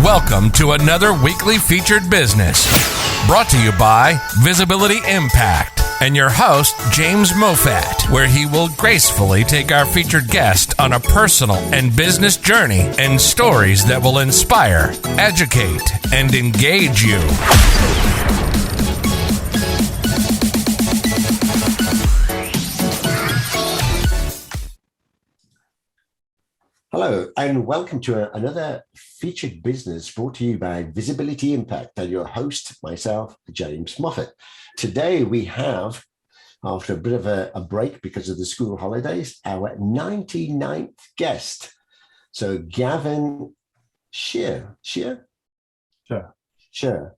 Welcome to another weekly featured business brought to you by Visibility Impact and your host, James Moffat, where he will gracefully take our featured guest on a personal and business journey and stories that will inspire, educate, and engage you. Hello, and welcome to another featured business brought to you by Visibility Impact and your host, myself, James Moffat. Today we have, after a bit of a break because of the school holidays, our 99th guest. So Gavin Sher. Sher? Sure. Sher.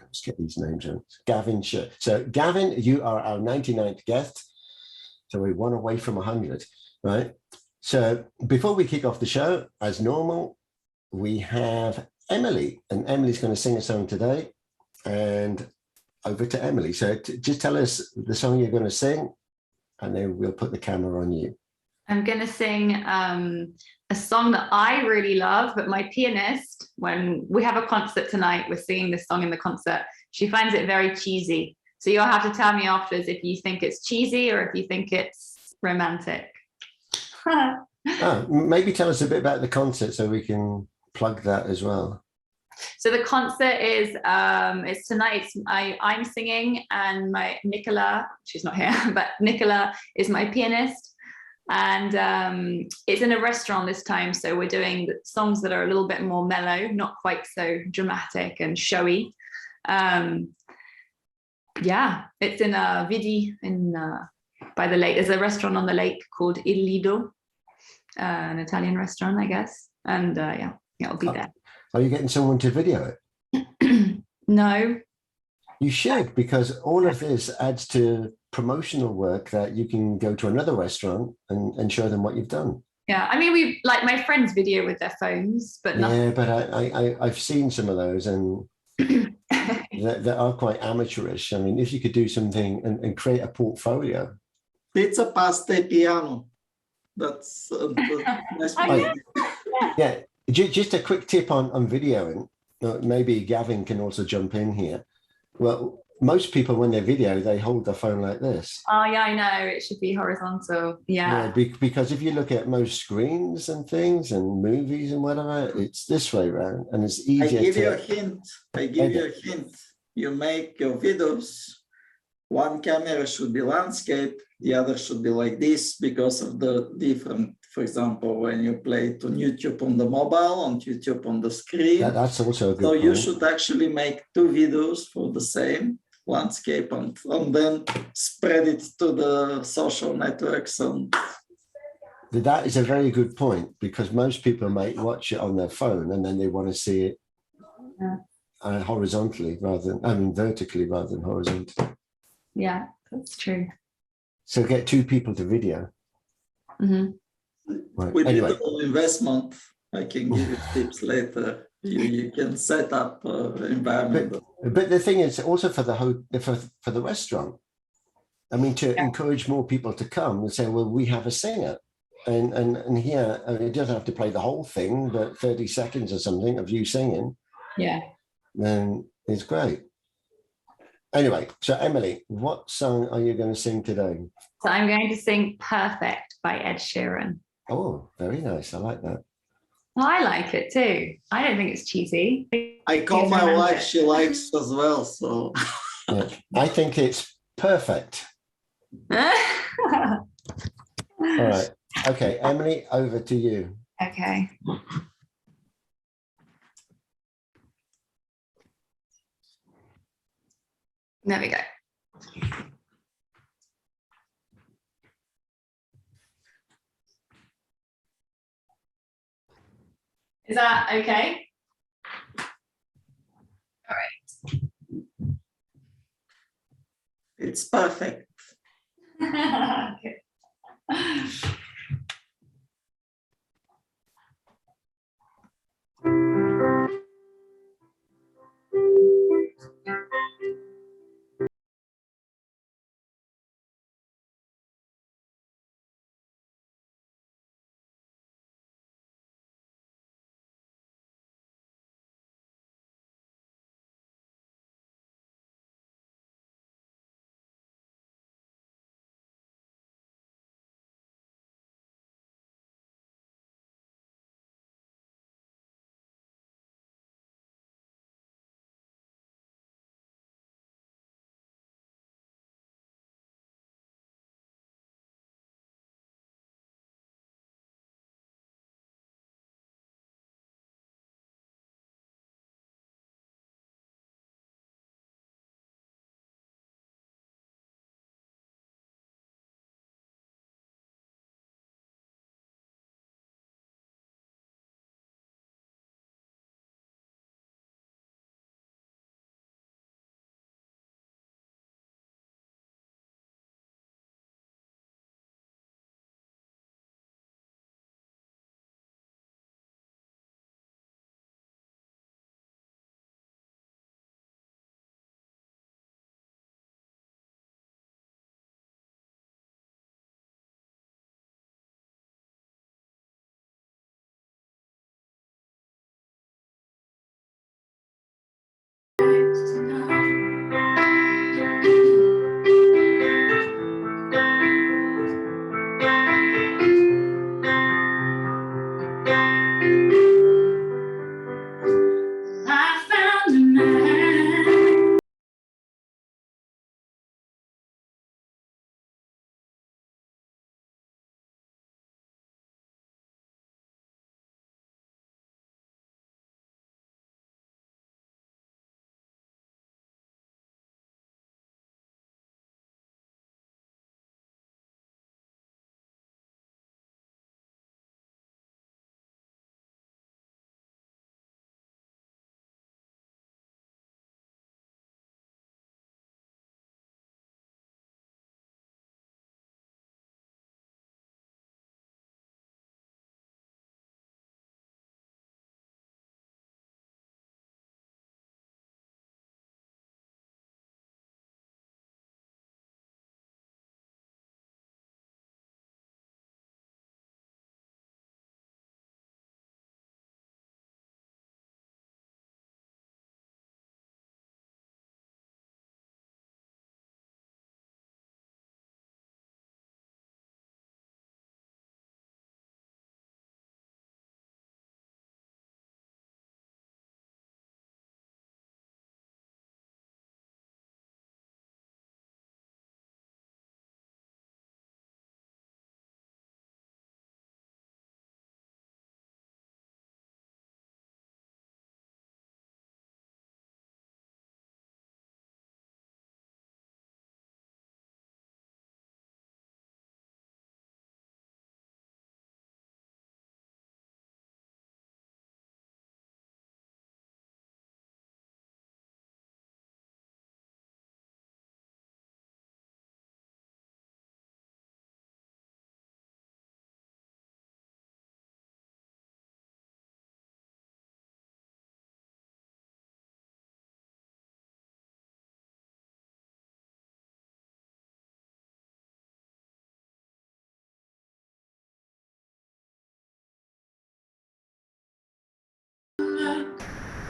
Let's get these names right. Gavin Sher. So Gavin, you are our 99th guest. So we're one away from 100, right? So before we kick off the show, as normal, we have Emily, and Emily's going to sing a song today. And over to Emily. So just tell us the song you're going to sing, and then we'll put the camera on you. I'm going to sing a song that I really love, but my pianist, when we have a concert tonight, we're singing this song in the concert. She finds it very cheesy. So you'll have to tell me afterwards if you think it's cheesy or if you think it's romantic. Maybe tell us a bit about the concert so we can plug that as well. So the concert is it's tonight. I'm singing, and my ภิ𝗧𝗓, she's not here, but ภิ𝗧𝗓 is my pianist, and it's in a restaurant this time. So we're doing songs that are a little bit more mellow, not quite so dramatic and showy. Yeah, it's in a Vidi by the lake. There's a restaurant on the lake called 𝗬𝗘𝗔𝗖𝗛, an Italian restaurant, I guess. And yeah, it'll be there. Are you getting someone to video it? No. You should, because all of this adds to promotional work that you can go to another restaurant and show them what you've done. Yeah, I mean, we like my friends video with their phones, but nothing. Yeah, but I've seen some of those, and that are quite amateurish. I mean, if you could do something and create a portfolio. 𝗘𝗔𝗖𝗛𝗞 piano. That's nice. Yeah, just a quick tip on videoing. Maybe Gavin can also jump in here. Well, most people, when they video, they hold their phone like this. Oh, yeah, I know. It should be horizontal. Yeah. Because if you look at most screens and things and movies and whatever, it's this way around, and it's easier. I give you a hint. You make your videos. One camera should be landscape, the other should be like this because of the different, for example, when you play it on YouTube on the mobile, on YouTube on the screen. That's also a good point. You should actually make two videos for the same landscape and then spread it to the social networks. And that is a very good point, because most people might watch it on their phone and then they want to see it horizontally vertically rather than horizontally. Yeah, that's true. So get two people to video. Mm-hmm. Right. With anyway. little investment, I can give you tips later. You can set up environment. But the thing is also for the restaurant. I mean, to encourage more people to come and say, well, we have a singer. And here, I mean, it doesn't have to play the whole thing, but 30 seconds or something of you singing. Yeah. Then it's great. Anyway, so Emily, what song are you going to sing today? So I'm going to sing Perfect by 𝗓𝗔𝗖𝗛. Oh, very nice. I like that. Well, I like it too. I don't think it's cheesy. I call my wife, she likes as well. So Yeah, I think it's perfect. All right. Okay, Emily, over to you. Okay. There we go. Is that okay? All right. it's perfect. Okay.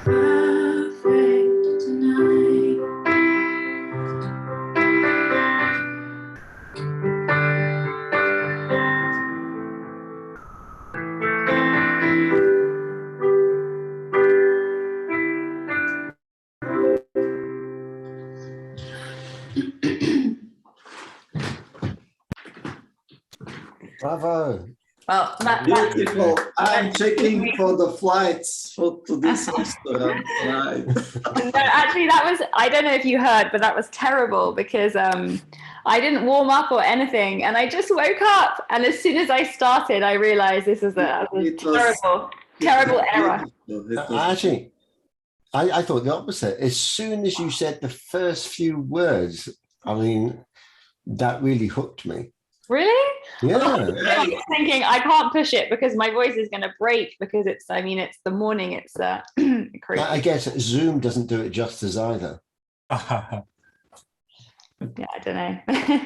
perfect tonight. Bravo. Well, Beautiful. I'm checking for the flights to this restaurant tonight. No, actually, I don't know if you heard, but that was terrible because I didn't warm up or anything. And I just woke up. And as soon as I started, I realized this is a terrible error. Actually, I thought the opposite. As soon as you said the first few words, I mean, that really hooked me. Really? Yeah. I was thinking I can't push it because my voice is going to break because it's the morning. It's crazy. I guess Zoom doesn't do it justice either. Yeah, I don't know.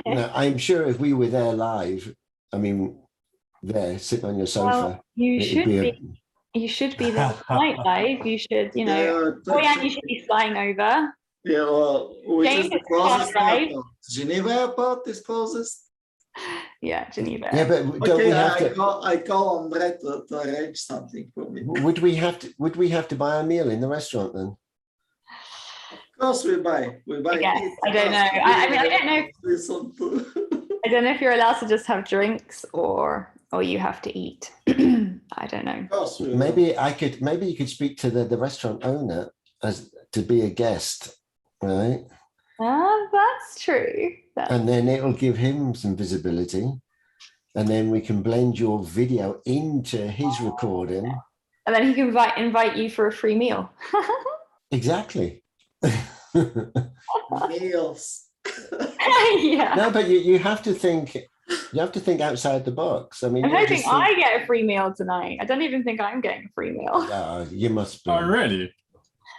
No, I'm sure if we were there live, I mean, there sitting on your sofa. Well, you should be there tonight live. You should, Boyan, you should be flying over. Yeah, well, which James is the is closest far, right? airport? Geneva airport is closest. Yeah, Geneva. Yeah, but don't Okay, we have I call Andre to arrange something for me. Would we have to buy a meal in the restaurant then? Of course we buy. Yes, I don't know. I mean, I don't know. I don't know if you're allowed to just have drinks or you have to eat. I don't know. Of course we Maybe you could speak to the restaurant owner as to be a guest, right? That's true. And then it'll give him some visibility. And then we can blend your video into his recording. And then he can invite you for a free meal. Exactly. Meals. Yeah. No, but you have to think outside the box. I mean, I'm hoping I get a free meal tonight. I don't even think I'm getting a free meal. You must be. Oh, really?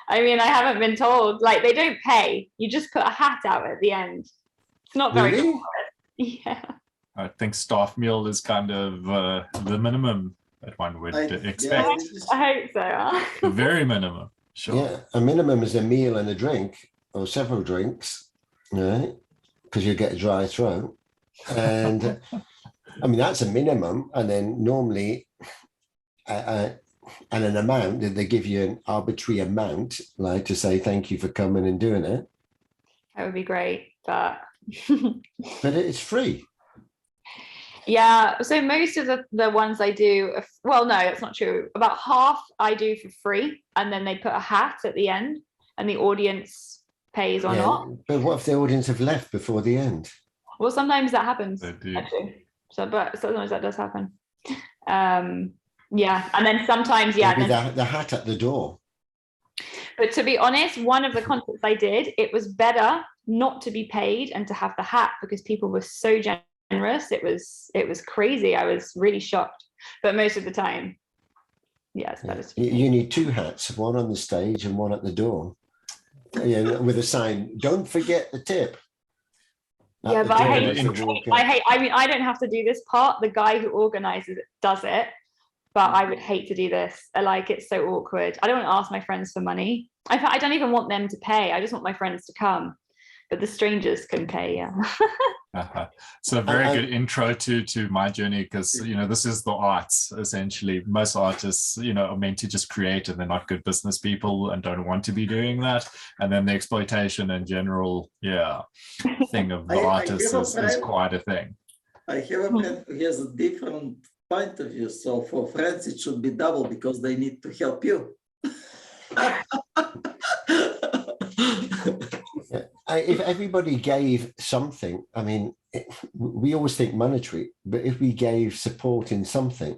I mean, I haven't been told. Like, they don't pay. You just put a hat out at the end. It's not very Really? good. Yeah. I think staff meal is kind of the minimum that one would expect. I hope so. Huh? The very minimum, sure. Yeah, a minimum is a meal and a drink, or several drinks, right? Because you get a dry throat. And I mean, that's a minimum. And then normally, and an amount that they give you an arbitrary amount, like to say thank you for coming and doing it. That would be great, but But it's free. yeah. So most of the ones I do, well, no, that's not true. About half I do for free, and then they put a hat at the end, and the audience pays or not. But what if the audience have left before the end? Well, sometimes that happens. They do. Actually. But sometimes that does happen. Yeah, and then sometimes, yeah. Maybe the hat at the door. But to be honest, one of the concerts I did, it was better not to be paid and to have the hat because people were so generous. It was crazy. I was really shocked. But most of the time, yeah, it's better. You need two hats, one on the stage and one at the door. Yeah, with a sign, don't forget the tip. Yeah, but I mean, I don't have to do this part. The guy who organizes it does it. But I would hate to do this. It's so awkward. I don't want to ask my friends for money. I don't even want them to pay. I just want my friends to come. But the strangers can pay, yeah. So a very good intro to my journey, because this is the arts essentially. Most artists are meant to just create, and they're not good business people and don't want to be doing that. And then the exploitation and general thing of the artist is quite a thing. I have a friend who has a different point of view. So for friends, it should be double because they need to help you. If everybody gave something, I mean, we always think monetary, but if we gave support in something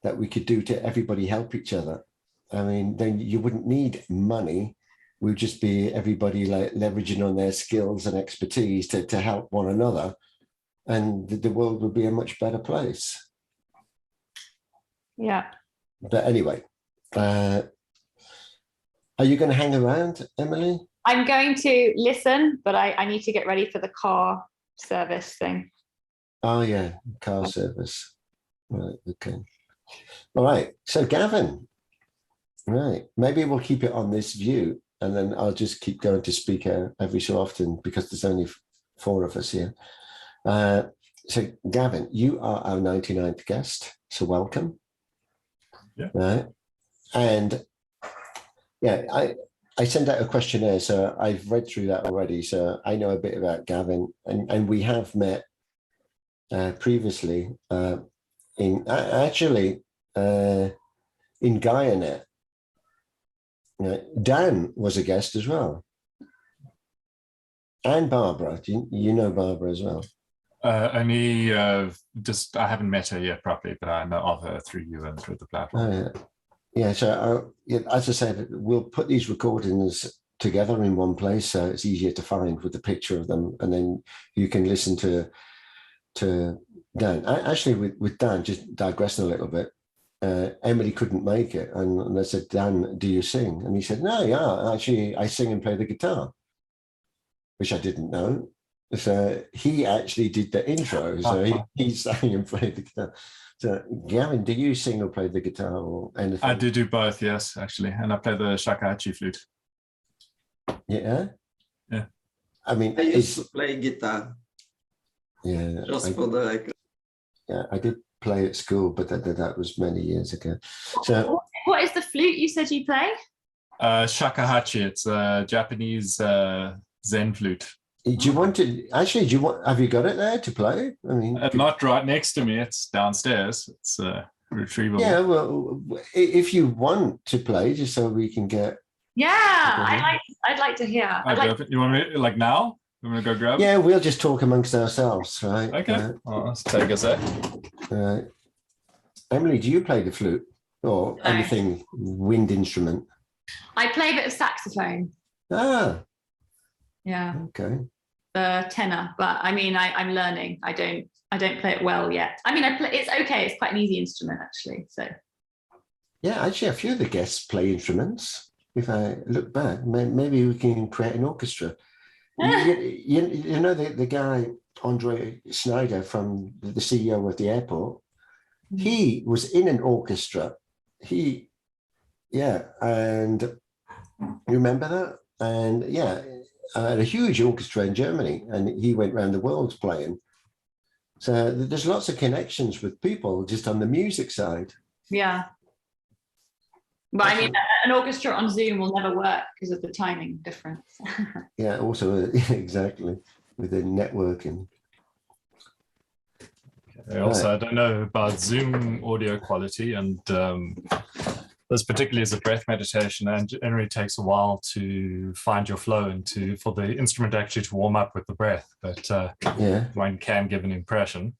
that we could do to everybody help each other, I mean, then you wouldn't need money. We'd just be everybody like leveraging on their skills and expertise to help one another, and the world would be a much better place. Yeah. But anyway, are you going to hang around, Emily? I'm going to listen, but I need to get ready for the car service thing. Oh, yeah, car service. Right, okay. All right. So, Gavin, Right. Maybe we'll keep it on this view, and then I'll just keep going to speak every so often because there's only 4 of us here. So, Gavin, you are our 99th guest, so welcome. Yeah. Right. And yeah, I sent out a questionnaire, so I've read through that already. So I know a bit about Gavin, and we have met previously in Guyana. Dan was a guest as well, and Barbara. You know Barbara as well? Only just I haven't met her yet properly, but I know of her through you and through the platform. Yeah. So as I said, we'll put these recordings together in one place, so it's easier to find with the picture of them, and then you can listen to Dan. Actually, with Dan, just digressing a little bit. Emily couldn't make it, and I said, Dan, do you sing? And he said, no, yeah, actually, I sing and play the guitar, which I didn't know. So he actually did the intro. So he sang and played the guitar. So Gavin, do you sing or play the guitar or anything? I do both, yes, actually, and I play the shakuhachi flute. Yeah. Yeah. I mean, I used to play guitar. Yeah. Just for the record. Yeah, I did play at school, but that was many years ago. So what is the flute you said you play? Shakuhachi. It's a Japanese Zen flute. do you want to actually? Have you got it there to play? I mean, not right next to me. It's downstairs. It's retrievable. Yeah, well, if you want to play, just so we can get. Yeah, I'd like to hear. You want me like now? You want me to go grab it? Yeah, we'll just talk amongst ourselves, right? Okay. Let's take a sec. Emily, do you play the flute or anything wind instrument? I play a bit of saxophone. Ah. Yeah. Okay. The tenor, but I mean, I'm learning. I don't play it well yet. I mean, it's okay. It's quite an easy instrument, actually. So. Yeah, actually, a few of the guests play instruments. If I look back, maybe we can create an orchestra. You know the guy Andre Schneider from the CEO of the airport. He was in an orchestra. And you remember that? And had a huge orchestra in Germany, and he went around the world playing. So there's lots of connections with people just on the music side. Yeah. But I mean, an orchestra on Zoom will never work because of the timing difference. Yeah, also, exactly, with the networking. Also, I don't know about Zoom audio quality, and this particularly is a breath meditation, and it generally takes a while to find your flow and for the instrument actually to warm up with the breath. But one can give an impression.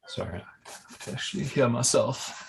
Sorry, I can actually hear myself.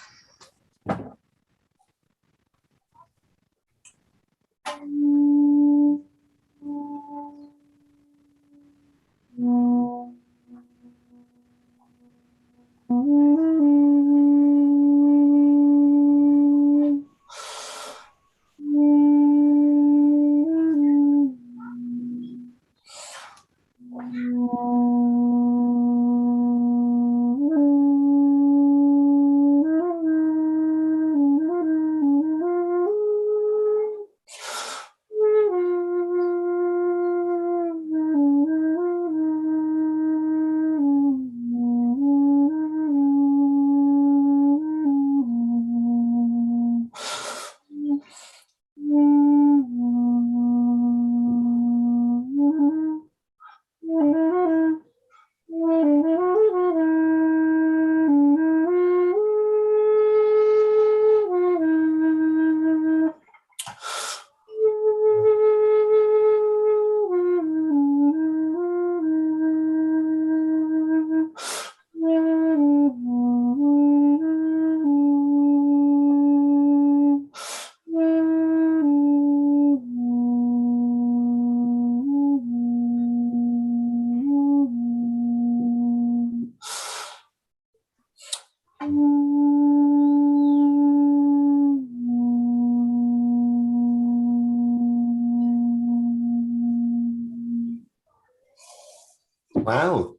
Wow.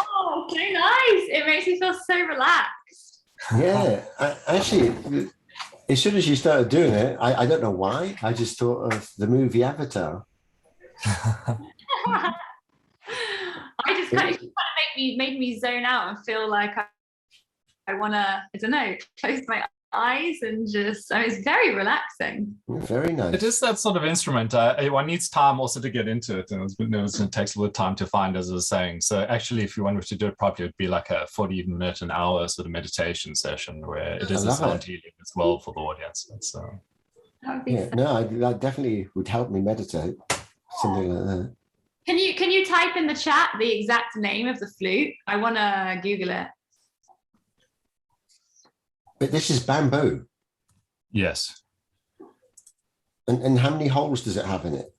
Oh, so nice. It makes me feel so relaxed. Yeah, actually, as soon as you started doing it, I don't know why. I just thought of the movie Avatar. I just kind of made me zone out and feel like I want to, I don't know, close my eyes and just, I mean, it's very relaxing. Very nice. It is that sort of instrument. One needs time also to get into it, and it takes a little time to find, as I was saying. So actually, if you wanted to do it properly, it'd be like a 40-minute, an hour sort of meditation session where it is a sound healing as well for the audience. So yeah, no, that definitely would help me meditate. Something like that. Can you type in the chat the exact name of the flute? I want to Google it. But this is bamboo. yes. And how many holes does it have in it?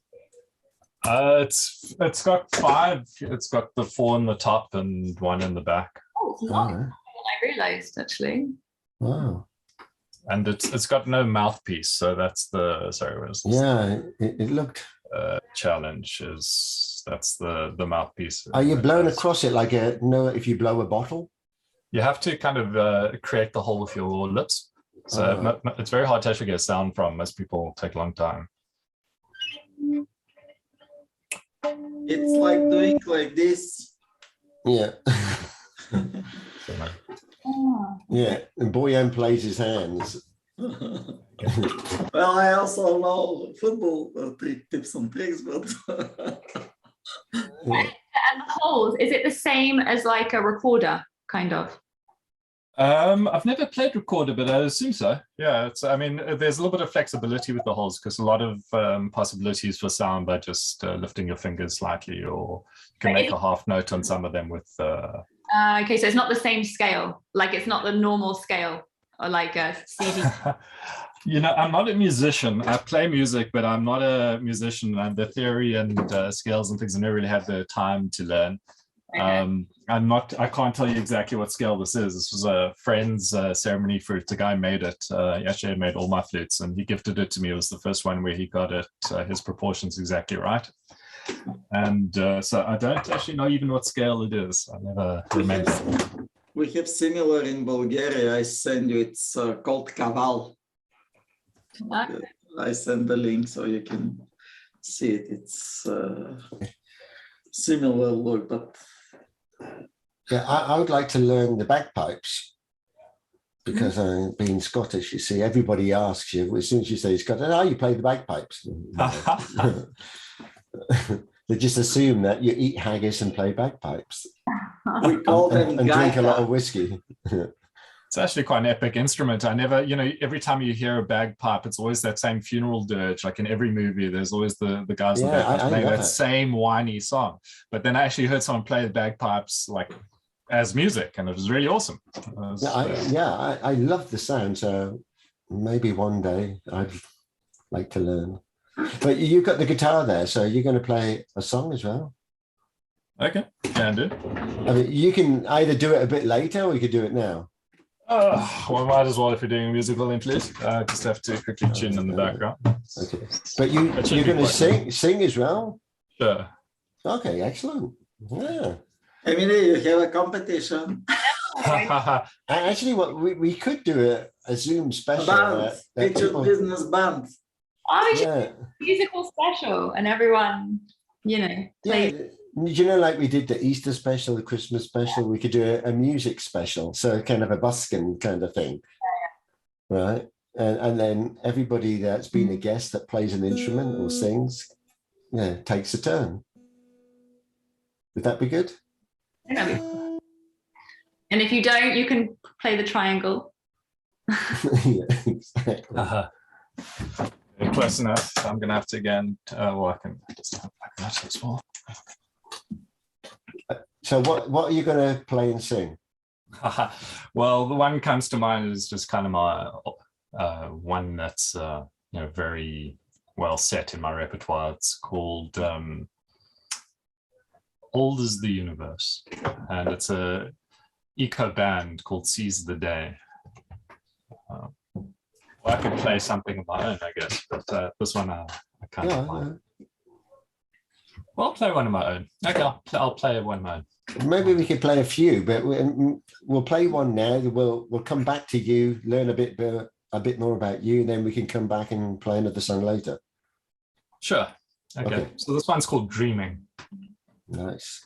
It's got 5. It's got the 4 in the top and 1 in the back. Oh, it's not what I realized actually. Wow. And it's got no mouthpiece, so that's the Yeah, it looked. Challenge is that's the mouthpiece. Are you blowing across it like if you blow a bottle? You have to kind of create the hole with your lips. So it's very hard to actually get a sound from. Most people take a long time. It's like doing like this. Yeah. Yeah, and Boyan plays his hands. Well, I also know football tips and tricks, but And the holes, is it the same as like a recorder, kind of? I've never played recorder, but I assume so. Yeah, I mean, there's a little bit of flexibility with the holes because a lot of possibilities for sound by just lifting your fingers slightly, or you can make a half note on some of them with. Okay, so it's not the same scale. Like it's not the normal scale, or like a CD. You know, I'm not a musician. I play music, but I'm not a musician. And the theory and scales and things, I never really had the time to learn. Okay. I can't tell you exactly what scale this is. This was a friend's ceremony for 𝗘𝗔𝗖𝗪𝗧 made it. He actually made all my flutes and he gifted it to me. It was the first one where he got it, his proportions exactly right. And so I don't actually know even what scale it is. I never remember. we have similar in Bulgaria. I send you, it's called 𝗘𝗔𝗖𝗪𝗧. I send the link so you can see it. It's similar look, but Yeah, I would like to learn the bagpipes because being Scottish, you see, everybody asks you as soon as you say Scottish, oh, you play the bagpipes. They just assume that you eat haggis and play bagpipes. we call them and drink a lot gaita. of whiskey. It's actually quite an epic instrument. I never, you know, every time you hear a bagpipe, it's always that same funeral dirge. Like in every movie, there's always the guys in the bagpipes playing that same whiny song. But then I actually heard someone play the bagpipes like as music, and it was really awesome. I love the sound. So maybe one day I'd like to learn. But you've got the guitar there, so you're going to play a song as well. Okay, can do. I mean, you can either do it a bit later or you could do it now. Well, might as well if you're doing a musical then, please. Just have to quickly tune in the background. Okay, but you're going to sing as well? Sure. Okay, excellent. Yeah. Emily, you have a competition. Actually, what we could do a Zoom special. Band, featured business band. Oh, we should do a musical special and everyone, you know, plays. Yeah. You know, like we did the Easter special, the Christmas special, we could do a music special, so kind of a busking kind of thing, right? And then everybody that's been a guest that plays an instrument or sings, takes a turn. Would that be good? And if you don't, you can play the triangle. Yeah, exactly. Close enough. I'm going to have to again. Well, I can just have that as well. So what are you going to play and sing? Well, the one comes to mind is just kind of my one that's very well set in my repertoire. It's called Old as the Universe, and it's a eco band called Seize the Day. Well, I could play something of my own, I guess, but this one I can't play. Well, I'll play one of my own. Okay, I'll play one of my own. Maybe we could play a few, but we'll play one now. We'll come back to you, learn a bit more about you, and then we can come back and play another song later. Sure. Okay. So this one's called Dreaming. Nice.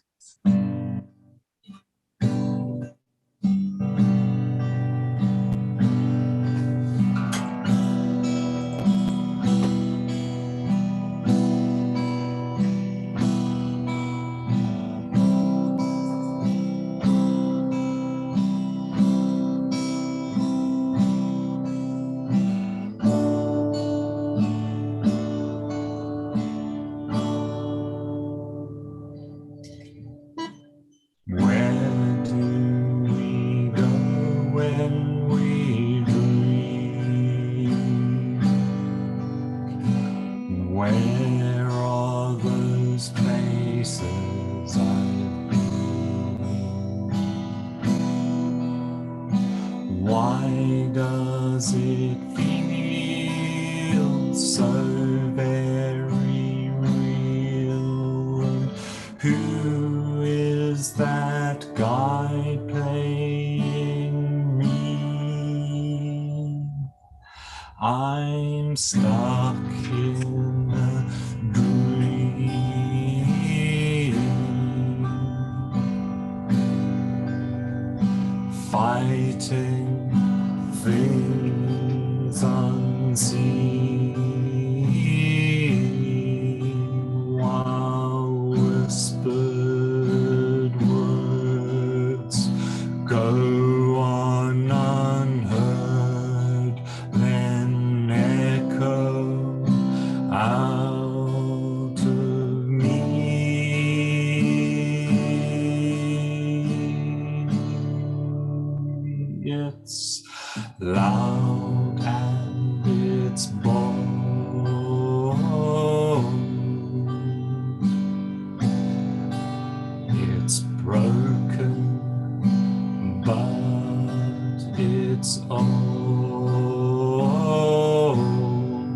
I'm stuck in a dream, fighting things unseen, while whispered words go on unheard, then echo out of me. It's loud and it's bold. It's broken, but it's old,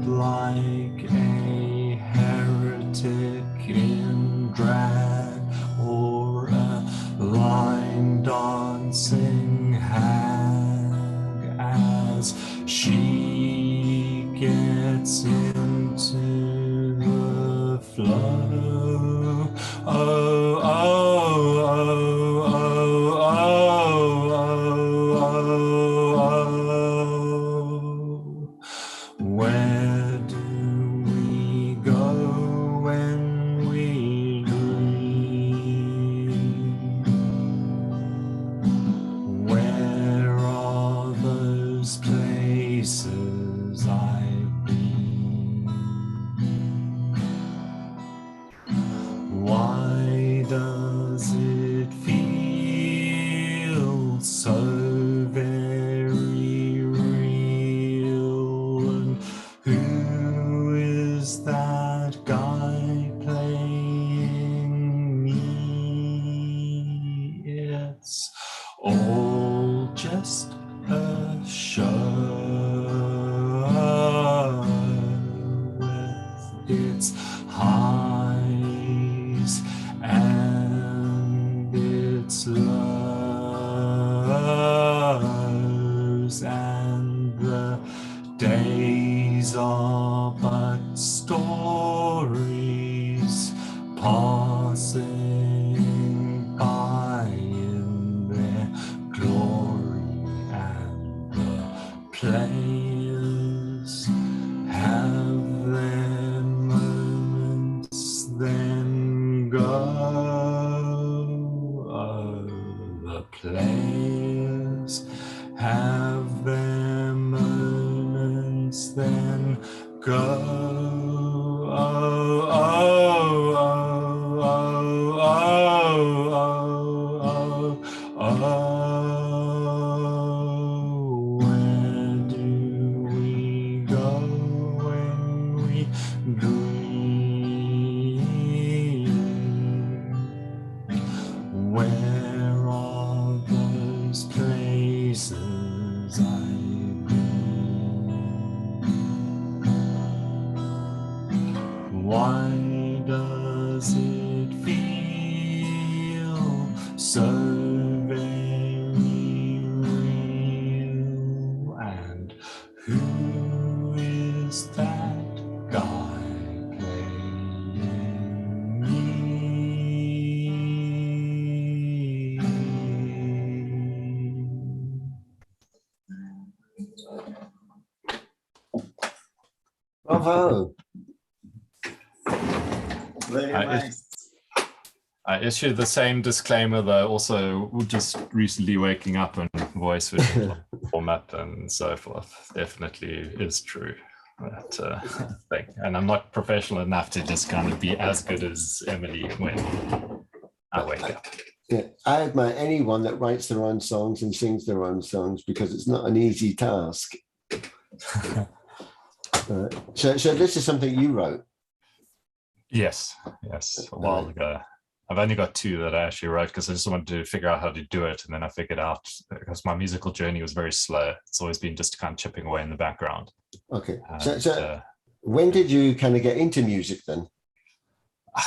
like a heretic in drag or a line dancing hag, as she gets into the flow. Oh, oh, oh, oh, oh, oh, oh. Where do we go when we dream? Where are those places I've been? Why does it feel so very real? And who is that guy playing me? It's all just a show with its highs and its lows, and the days are but stories passing by in their glory, and the players have their moments, then go. Oh, the players have their moments, then go. Oh, oh, oh, oh, oh, oh, oh, oh. Where do we go when we dream? Where are those places I've been? Why does it so very real. And who is that guy playing me? Bravo. Very nice. I issued the same disclaimer though, also just recently waking up and voice would warm up and so forth. Definitely is true. That thing. And I'm not professional enough to just kind of be as good as Emily when I wake up. Yeah, I admire anyone that writes their own songs and sings their own songs because it's not an easy task. So this is something you wrote? Yes, a while ago. I've only got 2 that I actually wrote because I just wanted to figure out how to do it. And then I figured out because my musical journey was very slow. It's always been just kind of chipping away in the background. Okay. So when did you kind of get into music then?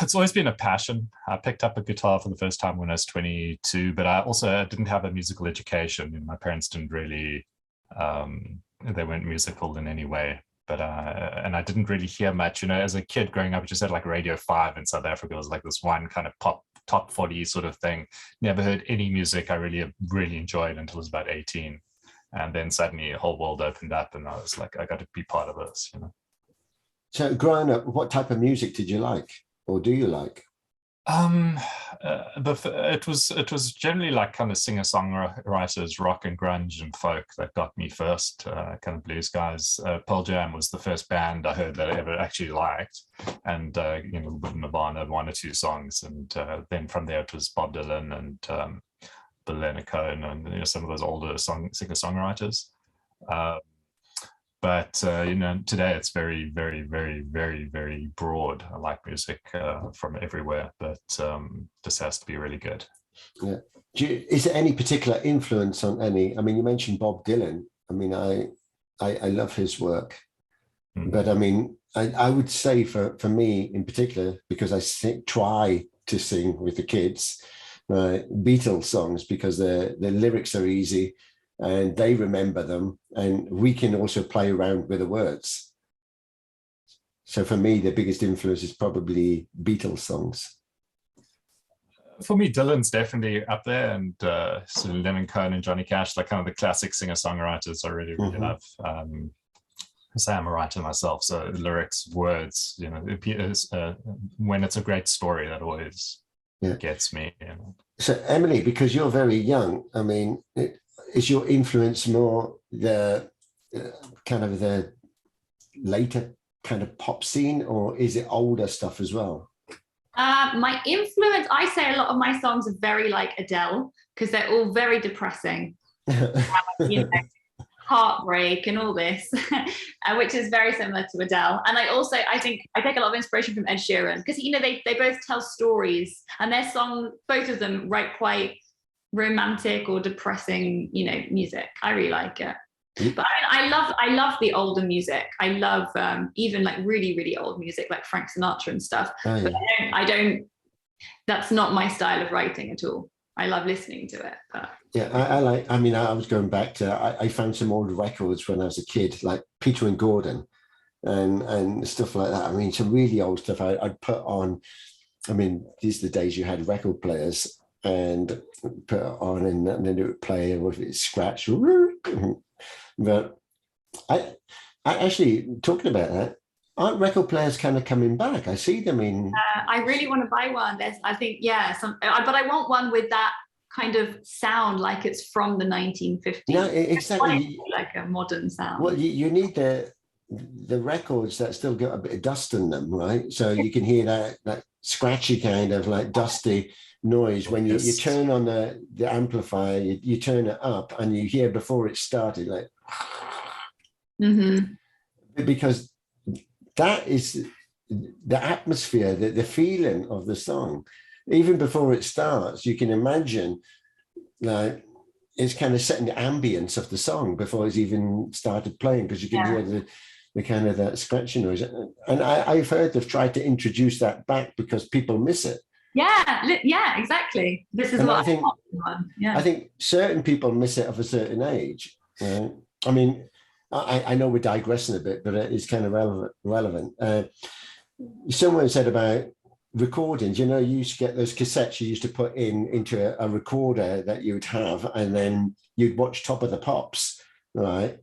It's always been a passion. I picked up a guitar for the first time when I was 22, but I also didn't have a musical education. My parents didn't really, they weren't musical in any way. But and I didn't really hear much, as a kid growing up, I just had like Radio 5 in South Africa. It was like this one kind of pop top 40 sort of thing. Never heard any music I really enjoyed until I was about 18. And then suddenly a whole world opened up and I was like, I got to be part of this, So growing up, what type of music did you like or do you like? It was generally like kind of singer-songwriters, rock and grunge and folk that got me first, kind of blues guys. Pearl Jam was the first band I heard that I ever actually liked, and a little bit of Nirvana, 1 or 2 songs, and then from there it was Bob Dylan and Bill Leonard Cohen and some of those older singer-songwriters. But today it's very, very, very, very, very broad. I like music from everywhere, but this has to be really good. Yeah. Is there any particular influence on any? I mean, you mentioned Bob Dylan. I mean, I love his work, but I mean, I would say for me in particular, because I try to sing with the kids, Beatles songs, because the lyrics are easy. And they remember them, and we can also play around with the words. So for me, the biggest influence is probably Beatles songs. For me, Dylan's definitely up there, and so Leonard Cohen and Johnny Cash, like kind of the classic singer-songwriters I really love. So I'm a writer myself, so lyrics, words, when it's a great story, that always gets me. So Emily, because you're very young, I mean, is your influence more the kind of the later kind of pop scene, or is it older stuff as well? My influence, I say a lot of my songs are very like Adele, because they're all very depressing. Heartbreak and all this, which is very similar to Adele. And I think I take a lot of inspiration from Ed Sheeran, because they both tell stories, and their song, both of them write quite romantic or depressing music. I really like it. But I love the older music. I love even like really, really old music like Frank Sinatra and stuff. But I don't that's not my style of writing at all. I love listening to it. But I was going back to I found some old records when I was a kid, like Peter and Gordon and stuff like that. I mean, some really old stuff I'd put on. I mean, these are the days you had record players, and put it on and then it would play with it scratch. But I actually, talking about that, aren't record players kind of coming back? I see them in. I really want to buy one. But I want one with that kind of sound, like it's from the 1950s. No, exactly. Like a modern sound. Well, you need the records that still got a bit of dust in them, right? So you can hear that scratchy kind of like dusty noise when you turn on the amplifier, you turn it up and you hear before it started, like because that is the atmosphere, the feeling of the song. Even before it starts, you can imagine like it's kind of setting the ambience of the song before it's even started playing, because you can hear the kind of that scratchy noise. And I've heard they've tried to introduce that back because people miss it. Yeah, exactly. This is And what I think, yeah. I think certain people miss it of a certain age. Right? I mean, I know we're digressing a bit, but it's kind of relevant. Someone said about recordings, you used to get those cassettes you used to put into a recorder that you'd have, and then you'd watch Top of the Pops, right,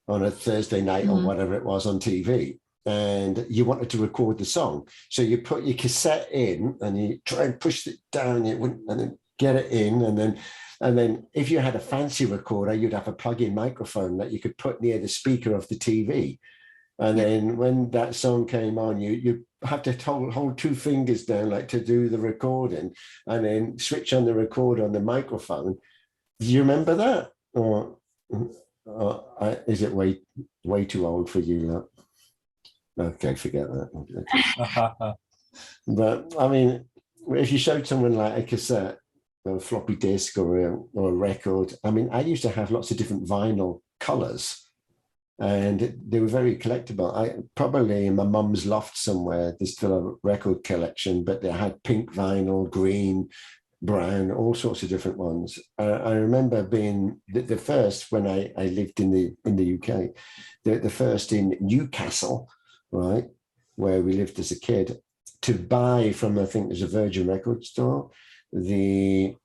on a Thursday night or whatever it was on TV. And you wanted to record the song. So you put your cassette in and you try and push it down, and then get it in. And then if you had a fancy recorder, you'd have a plug-in microphone that you could put near the speaker of the TV. And then when that song came on, you have to hold two fingers down, like, to do the recording, and then switch on the recorder on the microphone. Do you remember that? Or is it way too old for you? Like? Okay, forget that. But I mean, if you showed someone like a cassette or a floppy disk or a record, I mean, I used to have lots of different vinyl colors, and they were very collectible. Probably in my mum's loft somewhere, there's still a record collection, but they had pink vinyl, green, brown, all sorts of different ones. I remember being the first when I lived in the UK, the first in Newcastle, right, where we lived as a kid, to buy from, I think there's a Virgin record store, I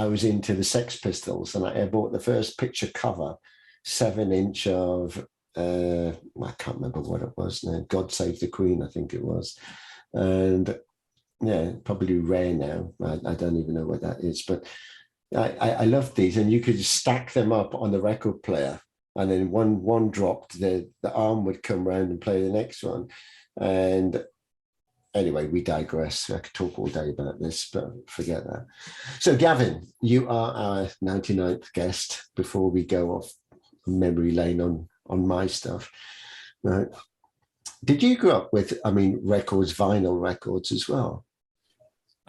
was into the Sex Pistols, and I bought the first picture cover, 7-inch of, I can't remember what it was now, God Save the Queen, I think it was. And yeah, probably rare now. I don't even know what that is, but I loved these, and you could stack them up on the record player. And then one dropped, the arm would come around and play the next one. And anyway, we digress. I could talk all day about this, but forget that. So Gavin, you are our 99th guest before we go off memory lane on my stuff. Right. Did you grow up with, records, vinyl records as well?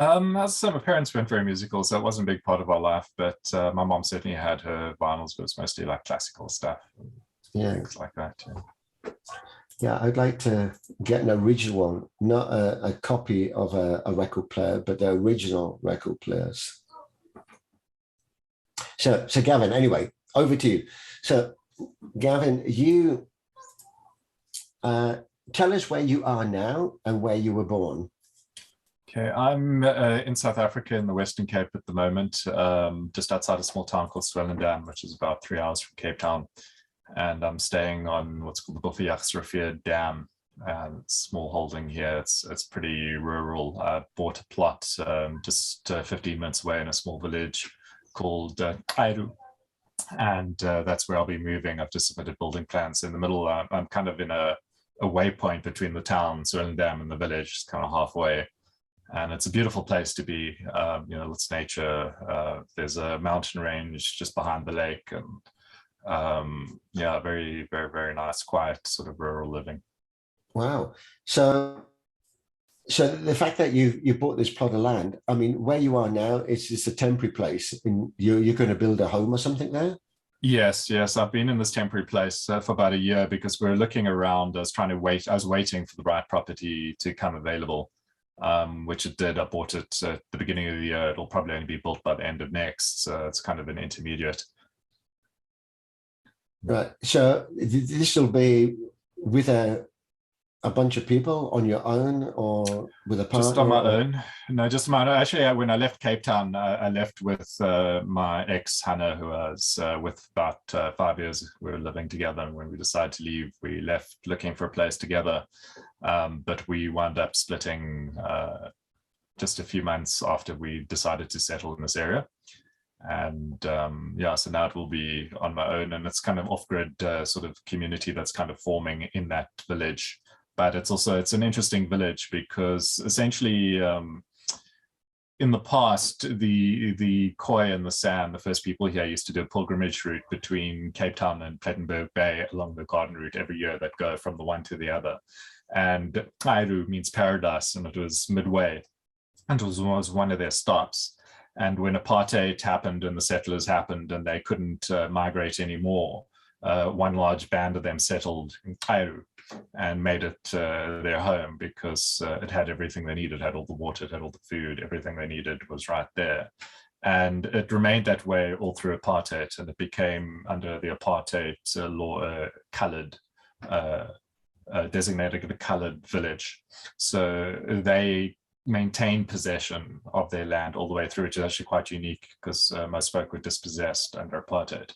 So my parents weren't very musical, so it wasn't a big part of our life, but my mom certainly had her vinyls, but it was mostly like classical stuff. Yeah. Things like that. Yeah, I'd like to get an original one, not a copy of a record player, but the original record players. So Gavin, anyway, over to you. So Gavin, you tell us where you are now and where you were born. Okay, I'm in South Africa in the Western Cape at the moment, just outside a small town called 𝗬𝗪𝗪 which is about 3 hours from Cape Town. And I'm staying on what's called the 𝗬𝗪𝗪𝗪 Dam, small holding here. It's pretty rural. I bought a plot just 15 minutes away in a small village called 𝗘𝗔𝗖𝗛, and that's where I'll be moving. I've just submitted building plans in the middle. I'm kind of in a waypoint between the town, 𝗬𝗪𝗪𝗪, and the village, just kind of halfway. And it's a beautiful place to be. It's nature. There's a mountain range just behind the lake, and very, very, very nice, quiet sort of rural living. Wow. So the fact that you bought this plot of land, where you are now, it's just a temporary place, and you're going to build a home or something there? Yes. I've been in this temporary place for about a year because we're looking around. I was waiting for the right property to come available. Which it did. I bought it at the beginning of the year. It'll probably only be built by the end of next, so it's kind of an intermediate. Right. So this will be with a bunch of people on your own, or with a partner? Just on my own. No, just my own. Actually, when I left Cape Town, I left with my ex, Hannah, who I was with about 5 years. We were living together, and when we decided to leave, we left looking for a place together. But we wound up splitting just a few months after we decided to settle in this area. And so now it will be on my own, and it's kind of off-grid sort of community that's kind of forming in that village. But it's an interesting village because essentially in the past, the 𝗘𝗔𝗖𝗛 and the 𝗧, the first people here, used to do a pilgrimage route between Cape Town and Plettenberg Bay along the garden route every year that go from the one to the other. And 𝗘𝗔𝗪 means paradise, and it was midway, and it was one of their stops. And when apartheid happened and the settlers happened and they couldn't migrate anymore, one large band of them settled in 𝗘𝗪𝗪. and made it their home because it had everything they needed. It had all the water, it had all the food, everything they needed was right there. And it remained that way all through apartheid, and it became, under the apartheid law, designated a coloured village. So they maintained possession of their land all the way through, which is actually quite unique because most folk were dispossessed under apartheid.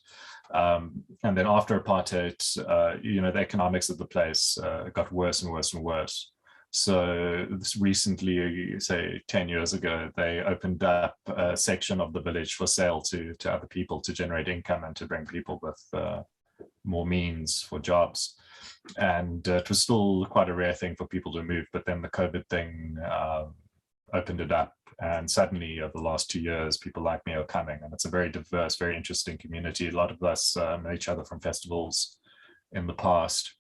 And then after apartheid, the economics of the place got worse and worse and worse. So this recently, say 10 years ago, they opened up a section of the village for sale to other people to generate income and to bring people with more means for jobs. And it was still quite a rare thing for people to move, but then the COVID thing opened it up. And suddenly, over the last 2 years, people like me are coming, and it's a very diverse, very interesting community. A lot of us know each other from festivals in the past.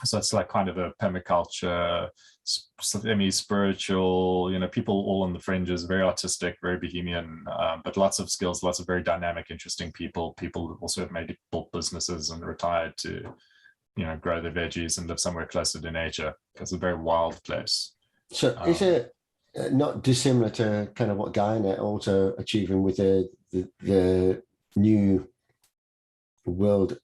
So it's like kind of a permaculture, semi-spiritual, people all on the fringes, very artistic, very bohemian, but lots of skills, lots of very dynamic, interesting people. People also have maybe built businesses and retired to, grow their veggies and live somewhere closer to nature. It's a very wild place. So is it not dissimilar to kind of what 𝗪𝗓𝗧 also achieving with the new world,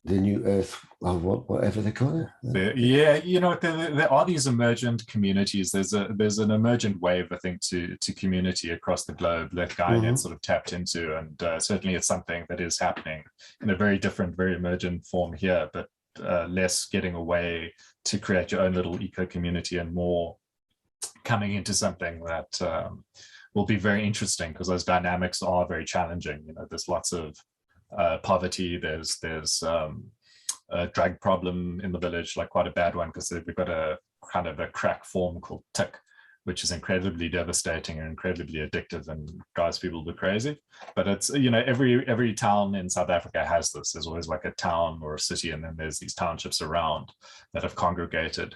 the new earth, or whatever they call it? There are these emergent communities. There's an emergent wave, I think, to community across the globe that 𝗪𝗓𝗧 sort of tapped into, and certainly it's something that is happening in a very different, very emergent form here, but less getting away to create your own little eco community and more coming into something that will be very interesting, because those dynamics are very challenging. There's lots of poverty, there's a drug problem in the village, like quite a bad one, because we've got a kind of a crack form called 𝗘𝗔𝗖𝗛, which is incredibly devastating and incredibly addictive and drives people to crazy. But it's, every town in South Africa has this. There's always like a town or a city, and then there's these townships around that have congregated.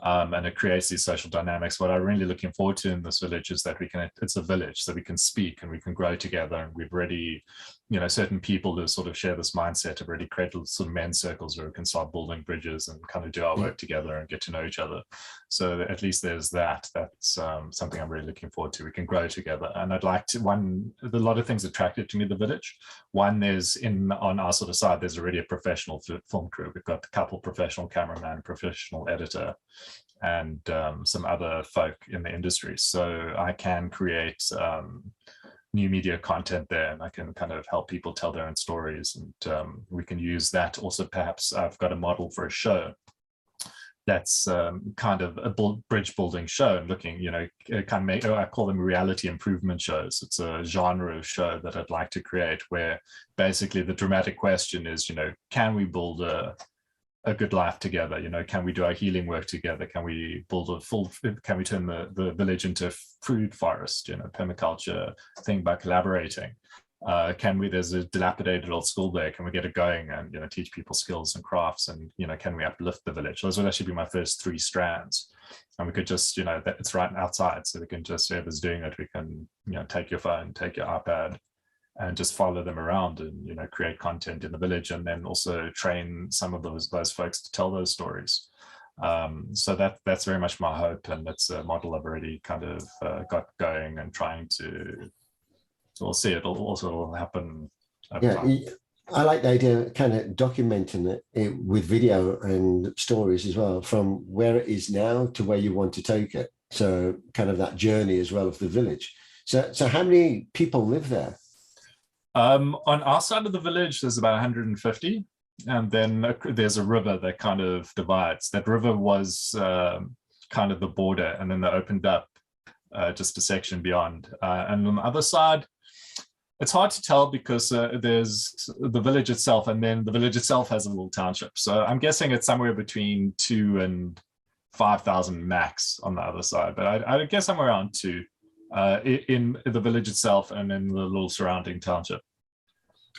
And it creates these social dynamics. What I'm really looking forward to in this village is that it's a village, so we can speak and we can grow together. And we've already, certain people who sort of share this mindset have already created sort of men's circles where we can start building bridges and kind of do our work together and get to know each other. So at least there's that. That's something I'm really looking forward to. We can grow together. And I'd like to, a lot of things attracted to me the village. One is on our sort of side, there's already a professional film crew. We've got a couple professional cameraman, professional editor, and some other folk in the industry. So I can create new media content there, and I can kind of help people tell their own stories. And we can use that also. Perhaps I've got a model for a show that's kind of a bridge building show, and looking, I call them reality improvement shows. It's a genre of show that I'd like to create, where basically the dramatic question is, can we build a good life together? Can we do our healing work together? Can we build can we turn the village into a food forest, permaculture thing by collaborating? There's a dilapidated old school there, can we get it going and, teach people skills and crafts, and, can we uplift the village? Those would actually be my first 3 strands. And we could just, that it's right outside, so we can just, whoever's doing it, we can, take your phone, take your iPad, and just follow them around and, create content in the village, and then also train some of those folks to tell those stories. So that's very much my hope, and that's a model I've already kind of got going and trying to. So we'll see. It'll also happen over time. I like the idea of kind of documenting it with video and stories as well, from where it is now to where you want to take it. So kind of that journey as well of the village. So how many people live there? On our side of the village, there's about 150, and then there's a river that kind of divides. That river was kind of the border, and then they opened up just a section beyond. And on the other side, it's hard to tell because there's the village itself, and then the village itself has a little township. So I'm guessing it's somewhere between 2,000 and 5,000 max on the other side, but I guess somewhere around 2. In the village itself and in the little surrounding township.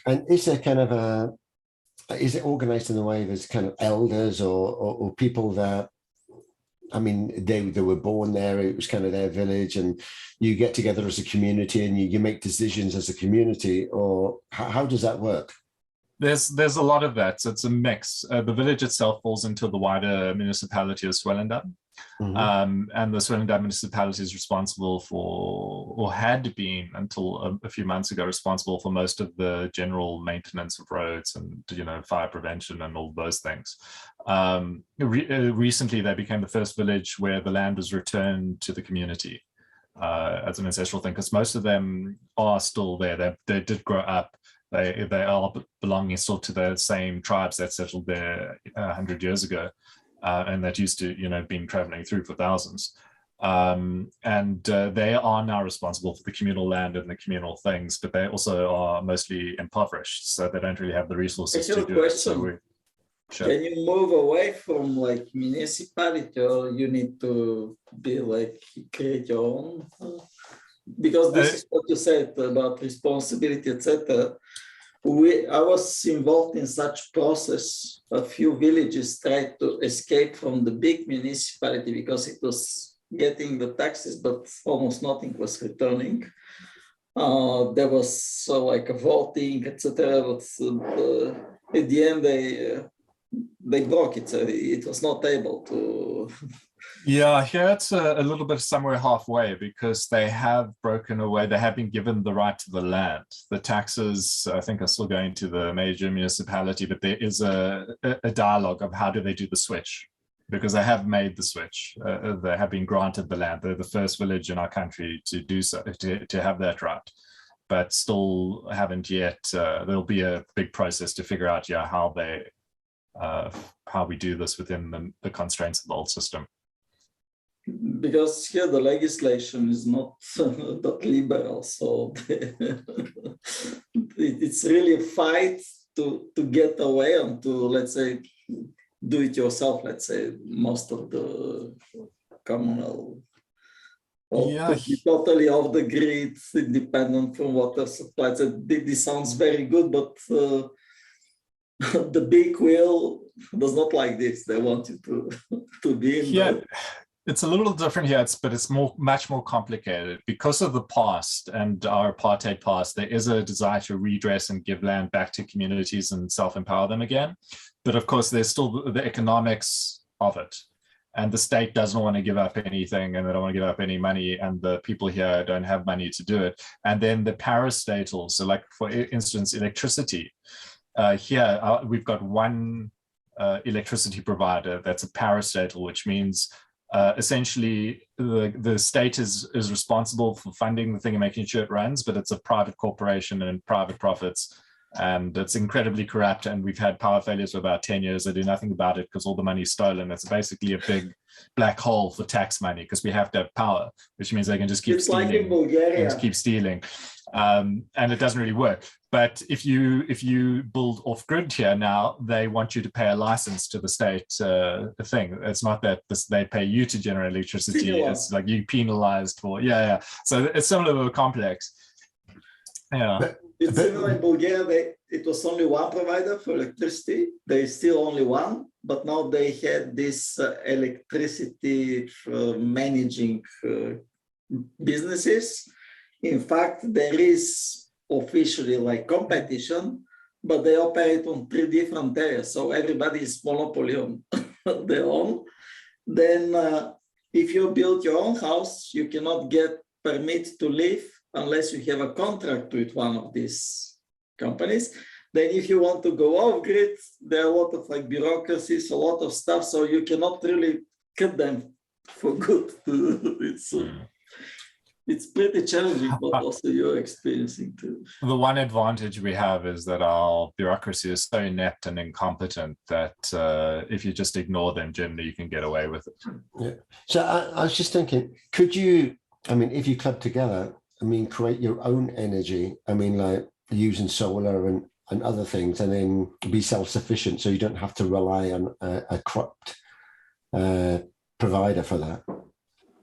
And is there kind of is it organized in a way there's kind of elders or people that, they were born there, it was kind of their village, and you get together as a community and you make decisions as a community, or how does that work? There's a lot of that. So it's a mix. The village itself falls into the wider municipality of 𝗬𝗪𝗪. And the 𝗬𝗪𝗪 municipality is responsible for, or had been until a few months ago, responsible for most of the general maintenance of roads and, you know, fire prevention and all those things. Recently, they became the first village where the land was returned to the community as an ancestral thing, because most of them are still there. They did grow up. They are belonging still to the same tribes that settled there 100 years ago. And that used to, you know, been traveling through for thousands. They are now responsible for the communal land and the communal things, but they also are mostly impoverished, so they don't really have the resources to do it. So sure. Can you move away from like municipality, or you need to be like create your own? Because this is what you said about responsibility, etc. I was involved in such process. A few villages tried to escape from the big municipality because it was getting the taxes, but almost nothing was returning. There was like a voting, etc. But at the end, they broke it. It was not able to. Yeah, here it's a little bit somewhere halfway, because they have broken away. They have been given the right to the land. The taxes, I think, are still going to the major municipality, but there is a dialogue of how do they do the switch, because they have made the switch. They have been granted the land. They're the first village in our country to do so, to have that right, but still haven't yet. There'll be a big process to figure out, yeah, how we do this within the constraints of the old system. Because here the legislation is not that liberal, so it's really a fight to get away and to, let's say, do it yourself. Let's say most of the communal, to be totally off the grid, independent from water supply. So this sounds very good, but the big wheel does not like this. They want you to be in there. It's a little different here, but it's much more complicated. Because of the past and our apartheid past, there is a desire to redress and give land back to communities and self-empower them again. But of course, there's still the economics of it. And the state doesn't want to give up anything, and they don't want to give up any money, and the people here don't have money to do it. And then the parastatal, so like for instance, electricity. Here, we've got one electricity provider that's a parastatal, which means essentially the state is responsible for funding the thing and making sure it runs, but it's a private corporation and private profits, and it's incredibly corrupt. And we've had power failures for about 10 years. They do nothing about it because all the money's stolen. It's basically a big black hole for tax money, because we have to have power, which means they can just keep stealing. Like in Bulgaria. Just keep stealing. And it doesn't really work. But if you build off grid here now, they want you to pay a license to the state thing. It's not that they pay you to generate electricity. It's like you penalized for, So it's a little complex. Yeah. It's similar in Bulgaria. It was only one provider for electricity. There is still only one, but now they had this electricity managing businesses. In fact, there is officially like competition, but they operate on 3 different areas. So everybody is monopoly on their own. Then if you build your own house, you cannot get permit to live unless you have a contract with one of these companies. Then if you want to go off grid, there are a lot of like bureaucracies, a lot of stuff. So you cannot really cut them for good. It's pretty challenging, but also you're experiencing too. The one advantage we have is that our bureaucracy is so inept and incompetent that if you just ignore them, generally you can get away with it. Yeah. So I was just thinking, could you, if you club together, create your own energy, like using solar and other things, and then be self-sufficient so you don't have to rely on a corrupt provider for that?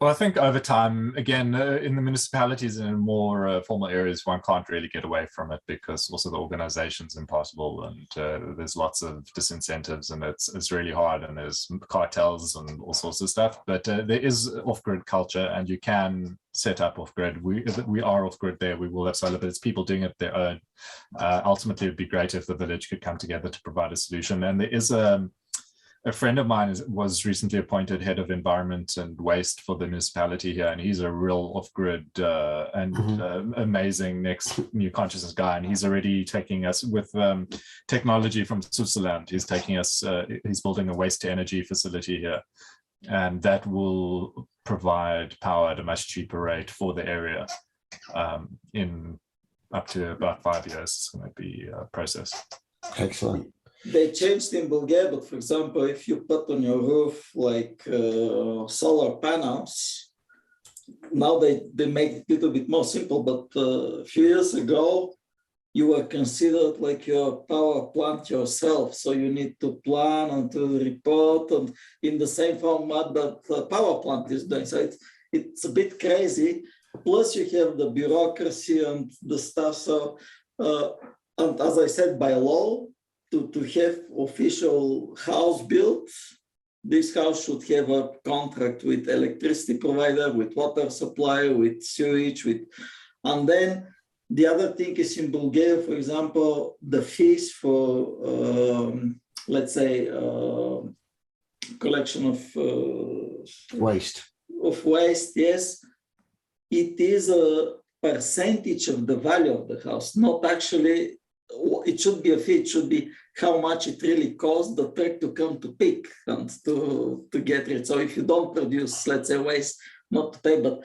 Well, I think over time, again, in the municipalities and in more formal areas, one can't really get away from it because also the organization's impossible and there's lots of disincentives and it's really hard and there's cartels and all sorts of stuff. But there is off-grid culture and you can set up off-grid. We are off-grid there. We will have solar, but it's people doing it their own. Ultimately, it'd be great if the village could come together to provide a solution. And there is a friend of mine was recently appointed head of environment and waste for the municipality here, and he's a real off-grid amazing next new consciousness guy, and he's already taking us with technology from Switzerland. He's taking us, he's building a waste-to-energy facility here, and that will provide power at a much cheaper rate for the area in up to about 5 years. It's going to be a process. Excellent. They changed in Bulgaria, but for example, if you put on your roof like solar panels, now they make it a little bit more simple, but a few years ago, you were considered like your power plant yourself. So you need to plan and to report and in the same format that the power plant is doing. So it's a bit crazy. Plus you have the bureaucracy and the stuff. So, and as I said, by law, to have official house built, this house should have a contract with electricity provider, with water supply, with sewage, and then the other thing is in Bulgaria, for example, the fees for, let's say, collection of Waste. Yes, it is a percentage of the value of the house, not actually. It should be a fee. It should be how much it really costs the truck to come to pick and to get rid. So if you don't produce, let's say, waste, not to pay, but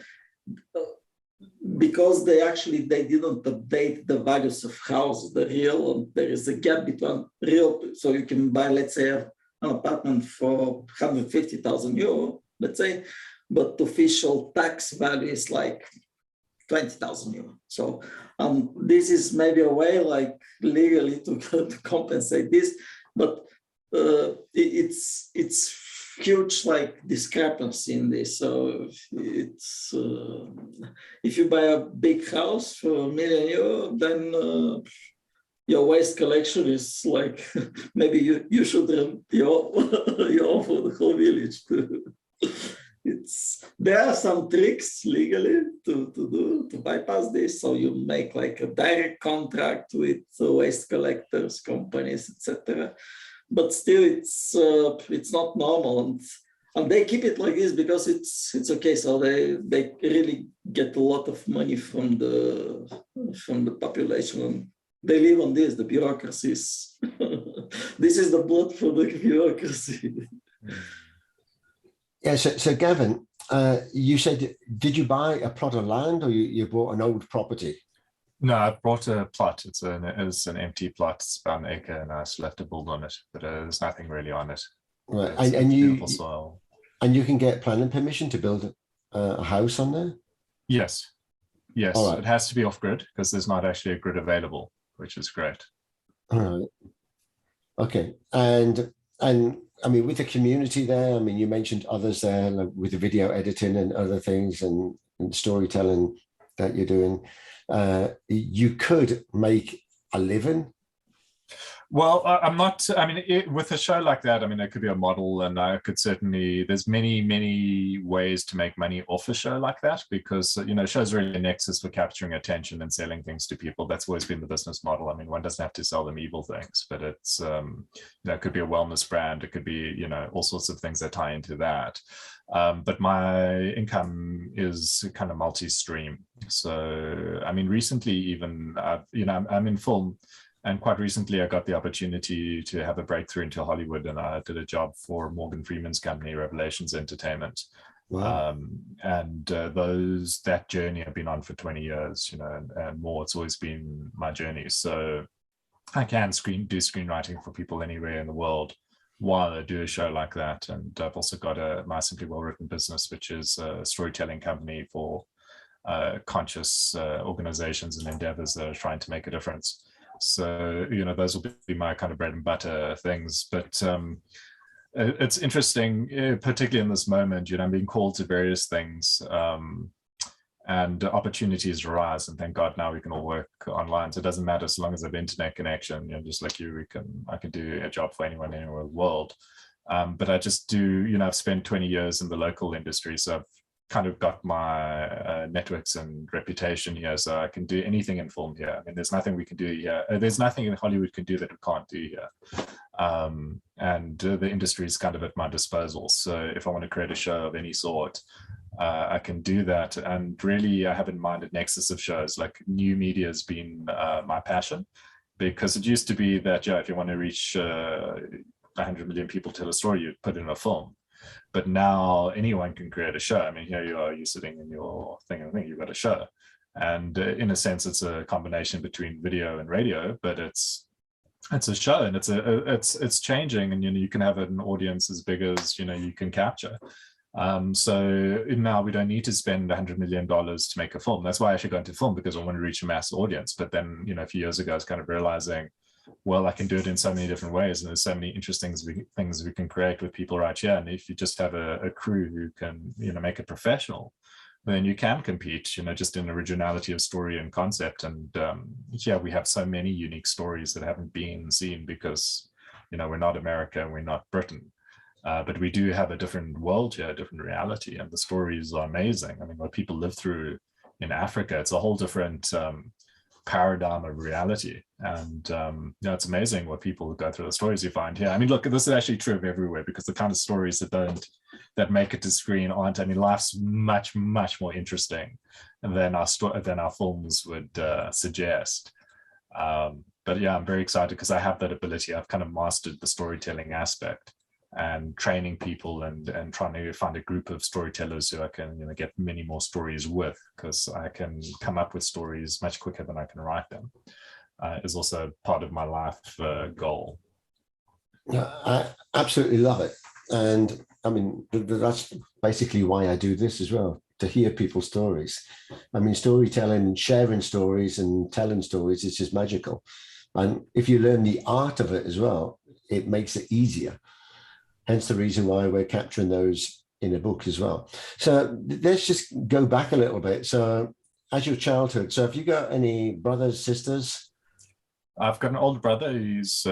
because they didn't update the values of houses, the real, and there is a gap between real. So you can buy, let's say, an apartment for 150,000 euro, let's say, but official tax value is like 20,000 euro. So this is maybe a way, like legally, to compensate this, but it's huge, like discrepancy in this. So it's if you buy a big house for €1 million, then your waste collection is like maybe you should rent your own for the whole village too. There are some tricks legally to bypass this. So you make like a direct contract with waste collectors, companies, etc. But still, it's not normal, and they keep it like this because it's okay. So they really get a lot of money from the population, and they live on this. The bureaucracies. This is the blood for the bureaucracy. Yeah, so Gavin, you said, did you buy a plot of land or you bought an old property? No, I bought a plot. It's an empty plot. It's about 1 acre, and I just left to build on it, but there's nothing really on it. Right, it's beautiful soil. And you can get planning permission to build a house on there? Yes, All right. It has to be off grid because there's not actually a grid available, which is great. All right. Okay, and I mean, with the community there, I mean, you mentioned others there, like with the video editing and other things and storytelling that you're doing. You could make a living. Well, I'm not, I mean, with a show like that, I mean, it could be a model, and I could certainly, there's many ways to make money off a show like that, because, you know, shows are really a nexus for capturing attention and selling things to people. That's always been the business model. I mean, one doesn't have to sell them evil things, but it's, you know, it could be a wellness brand. It could be, you know, all sorts of things that tie into that. But my income is kind of multi-stream. So, I mean, recently even, you know, I'm in film. And quite recently, I got the opportunity to have a breakthrough into Hollywood, and I did a job for Morgan Freeman's company, Revelations Entertainment. Wow. And that journey I've been on for 20 years, you know, and more. It's always been my journey. So I can do screenwriting for people anywhere in the world while I do a show like that. And I've also got my Simply Well-Written business, which is a storytelling company for conscious organizations and endeavors that are trying to make a difference. So, you know, those will be my kind of bread and butter things. But it's interesting, particularly in this moment, I'm being called to various things, and opportunities arise, and thank God now we can all work online. So it doesn't matter as long as I have internet connection, just like you, I can do a job for anyone anywhere in the world. But I just do, I've spent 20 years in the local industry, so I've kind of got my networks and reputation here, so I can do anything in film here. I mean, there's nothing we can do here. There's nothing in Hollywood can do that we can't do here. And the industry is kind of at my disposal. So if I want to create a show of any sort, I can do that. And really, I have in mind a nexus of shows. Like new media has been my passion, because it used to be that, if you want to reach 100 million people tell a story, you put in a film. But now anyone can create a show. I mean, here you are, you're sitting in your thing, and you've got a show. And in a sense, it's a combination between video and radio, but it's a show, and it's changing, and you can have an audience as big as you can capture. So now we don't need to spend $100 million to make a film. That's why I actually got into film, because I want to reach a mass audience. But then a few years ago, I was kind of realizing, well, I can do it in so many different ways, and there's so many interesting things we can create with people right here. And if you just have a crew who can make it professional, then you can compete, just in originality of story and concept. And we have so many unique stories that haven't been seen, because we're not America and we're not Britain, but we do have a different world here, a different reality, and the stories are amazing. I mean, what people live through in Africa, it's a whole different paradigm of reality. And it's amazing what people go through, the stories you find here. I mean, look, this is actually true of everywhere, because the kind of stories that make it to screen aren't. I mean, life's much more interesting than our films would suggest. But yeah, I'm very excited because I have that ability. I've kind of mastered the storytelling aspect, and training people and trying to find a group of storytellers who I can get many more stories with, because I can come up with stories much quicker than I can write them, is also part of my life goal. Yeah, I absolutely love it. And I mean, that's basically why I do this as well, to hear people's stories. I mean, storytelling, sharing stories and telling stories is just magical. And if you learn the art of it as well, it makes it easier. Hence the reason why we're capturing those in a book as well. So let's just go back a little bit. So as your childhood, so have you got any brothers, sisters? I've got an older brother who's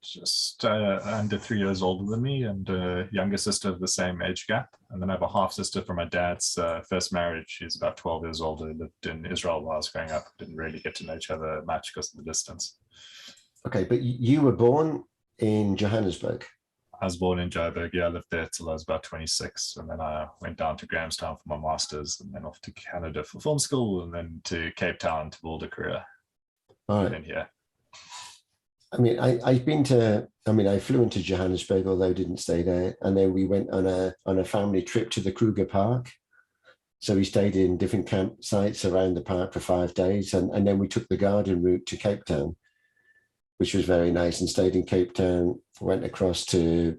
just under 3 years older than me, and a younger sister of the same age gap. And then I have a half sister from my dad's first marriage. She's about 12 years older, lived in Israel while I was growing up. Didn't really get to know each other much because of the distance. Okay, but you were born in Johannesburg. I was born in Joburg. Yeah, I lived there till I was about 26. And then I went down to Grahamstown for my master's, and then off to Canada for film school, and then to Cape Town to build a career. All right. And here. I mean, I flew into Johannesburg, although I didn't stay there. And then we went on a family trip to the Kruger Park. So we stayed in different campsites around the park for 5 days. And then we took the garden route to Cape Town, which was very nice, and stayed in Cape Town, went across to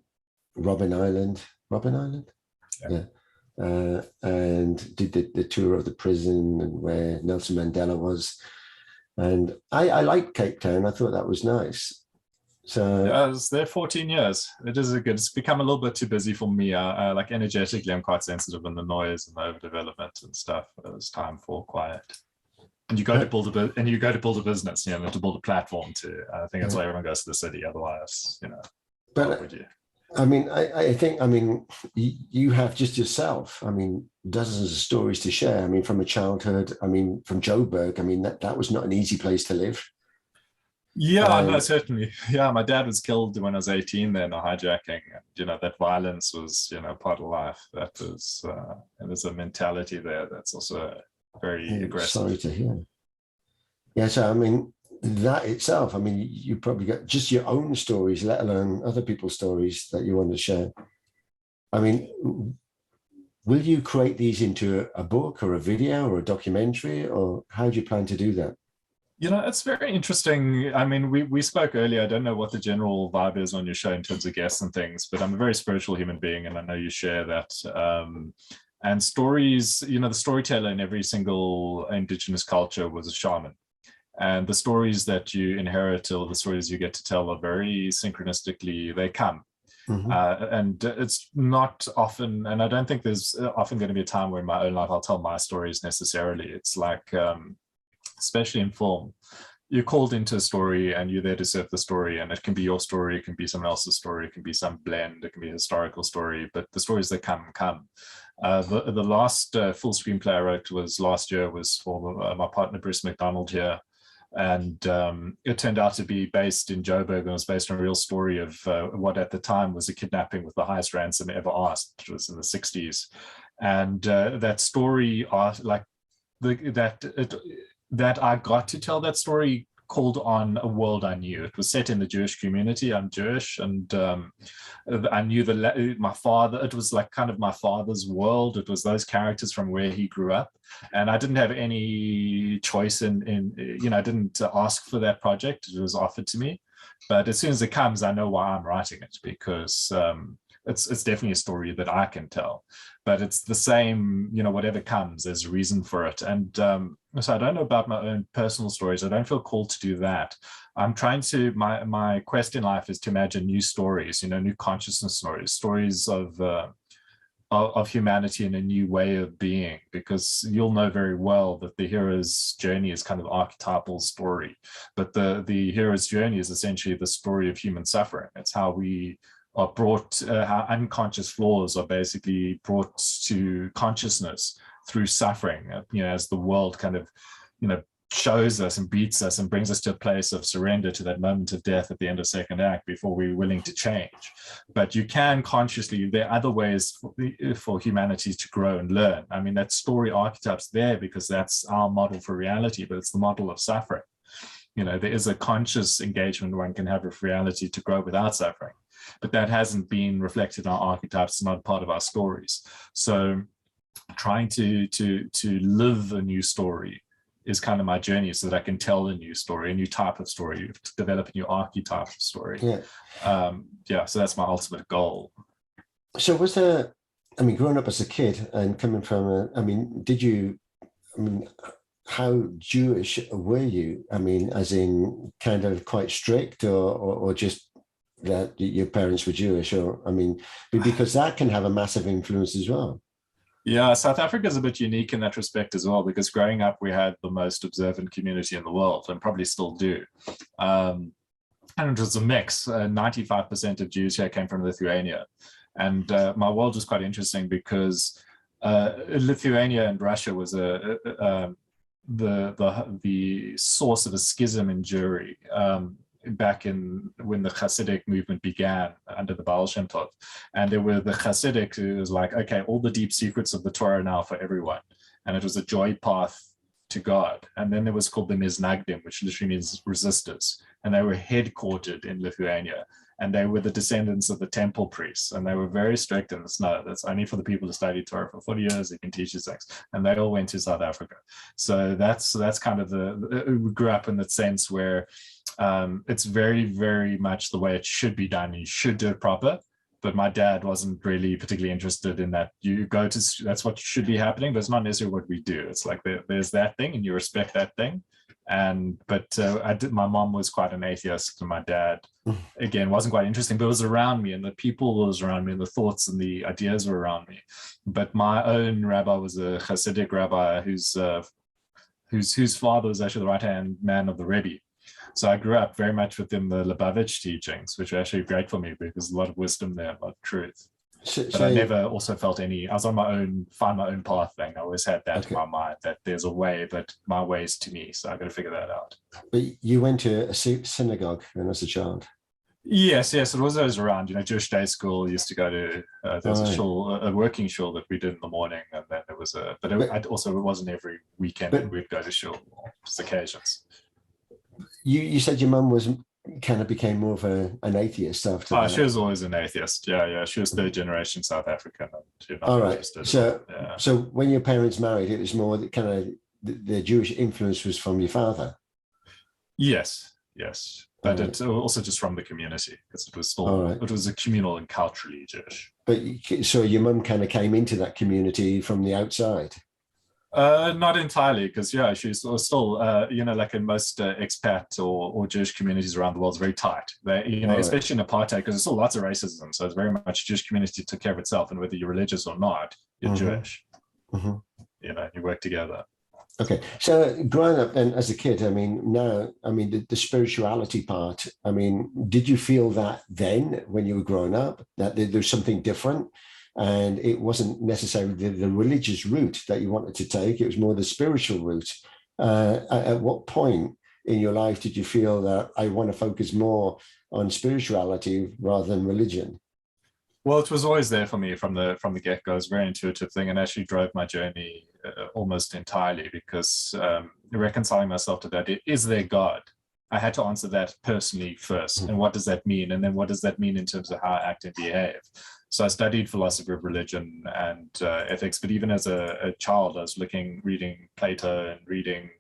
Robben Island, yeah. And did the tour of the prison and where Nelson Mandela was. And I liked Cape Town. I thought that was nice. So I was there 14 years. It's become a little bit too busy for me. Like energetically, I'm quite sensitive in the noise and the overdevelopment and stuff. It was time for quiet. And you go to build a business, to build a platform too. I think that's why everyone goes to the city. Otherwise, But would you? I mean, I think you have just yourself. I mean, dozens of stories to share. I mean, from a childhood. I mean, from Joburg. I mean, that was not an easy place to live. Yeah, no, certainly. Yeah, my dad was killed when I was 18. Then a hijacking. That violence was part of life. That was there's a mentality there that's also very aggressive. Sorry to hear. Yeah, so I mean, that itself, I mean, you probably got just your own stories, let alone other people's stories that you want to share. I mean, will you create these into a book or a video or a documentary, or how do you plan to do that? It's very interesting. I mean, we spoke earlier. I don't know what the general vibe is on your show in terms of guests and things, but I'm a very spiritual human being, and I know you share that. And stories, the storyteller in every single indigenous culture was a shaman. And the stories that you inherit, or the stories you get to tell, are very synchronistically, they come. And it's not often, and I don't think there's often going to be a time where in my own life I'll tell my stories necessarily. It's like, especially in film, you're called into a story and you're there to serve the story, and it can be your story, it can be someone else's story, it can be some blend, it can be a historical story, but the stories that come. The last full screenplay I wrote was last year, was for my partner Bruce McDonald here, and it turned out to be based in Joburg, and it was based on a real story of what at the time was a kidnapping with the highest ransom ever asked, which was in the 60s. And that story, that I got to tell that story called on a world I knew. It was set in the Jewish community. I'm Jewish, and I knew my father. It was like kind of my father's world. It was those characters from where he grew up, and I didn't have any choice in I didn't ask for that project. It was offered to me, but as soon as it comes, I know why I'm writing it, because it's definitely a story that I can tell. But it's the same, whatever comes, there's a reason for it. And so I don't know about my own personal stories. I don't feel called to do that. I'm trying to, my quest in life is to imagine new stories, new consciousness stories of humanity in a new way of being, because you'll know very well that the hero's journey is kind of archetypal story, but the hero's journey is essentially the story of human suffering. It's how we are brought, how unconscious flaws are basically brought to consciousness through suffering, as the world kind of, shows us and beats us and brings us to a place of surrender, to that moment of death at the end of second act before we're willing to change. But you can consciously, there are other ways for humanity to grow and learn. I mean, that story archetype's there because that's our model for reality, but it's the model of suffering. There is a conscious engagement one can have with reality to grow without suffering, but that hasn't been reflected in our archetypes. It's not part of our stories. So trying to live a new story is kind of my journey, so that I can tell a new story, a new type of story, to develop a new archetype of story. So that's my ultimate goal. So was there, growing up as a kid and coming from how Jewish were you? As in kind of quite strict, or just that your parents were Jewish, or because that can have a massive influence as well. Yeah, South Africa is a bit unique in that respect as well, because growing up, we had the most observant community in the world, and probably still do. And it was a mix. 95% of Jews here came from Lithuania. And my world was quite interesting because Lithuania and Russia was the source of a schism in Jewry. Back in when the Hasidic movement began under the 𝗪𝗪𝗪 Shem Tov. And there were the Hasidic who was like, okay, all the deep secrets of the Torah now for everyone. And it was a joy path to God. And then there was called the Miznagdim, which literally means resistors. And they were headquartered in Lithuania. And they were the descendants of the temple priests. And they were very strict in this. No, that's only for the people to study Torah for 40 years. They can teach these things. And they all went to South Africa. So that's kind of we grew up in that sense where it's very, very much the way it should be done. You should do it proper. But my dad wasn't really particularly interested in that. You go to, that's what should be happening, but it's not necessarily what we do. It's like there's that thing and you respect that thing. But my mom was quite an atheist, and my dad, again, wasn't quite interesting, but it was around me, and the people was around me, and the thoughts and the ideas were around me. But my own rabbi was a Hasidic rabbi whose father was actually the right-hand man of the Rebbe. So I grew up very much within the Lubavitch teachings, which are actually great for me because there's a lot of wisdom there, a lot of truth. But I never also felt I was on my own, find my own path thing. I always had that in my mind, that there's a way, but my way is to me. So I got to figure that out. But you went to a synagogue when as a child? Yes. It was always around, Jewish day school. Used to go to, there was a working shul that we did in the morning. And then there was it wasn't every weekend that we'd go to shul, just occasions. You said your mum was kind of became more of an atheist after that. She was always an atheist. Yeah. She was third generation South African. All right. So when your parents married, it was more that kind of the Jewish influence was from your father. Yes. But it's also just from the community, because it was still it was a communal and culturally Jewish. But so your mum kind of came into that community from the outside. Not entirely, because yeah, she's still, you know, like in most expat or Jewish communities around the world, it's very tight. They, you know, especially in apartheid, because there's still lots of racism. So it's very much Jewish community took care of itself, and whether you're religious or not, you're Jewish. You know, you work together. Okay, so growing up then as a kid, I mean, now, I mean, the spirituality part, I mean, did you feel that then when you were growing up, that there's something different? And it wasn't necessarily the religious route that you wanted to take, it was more the spiritual route. At what point in your life did you feel that I want to focus more on spirituality rather than religion? Well, it was always there for me from the get-go. It was a very intuitive thing, and actually drove my journey almost entirely, because reconciling myself to that, is there God? I had to answer that personally first. And what does that mean? And then what does that mean in terms of how I act and behave? So I studied philosophy of religion and ethics, but even as a child, I was reading Plato and reading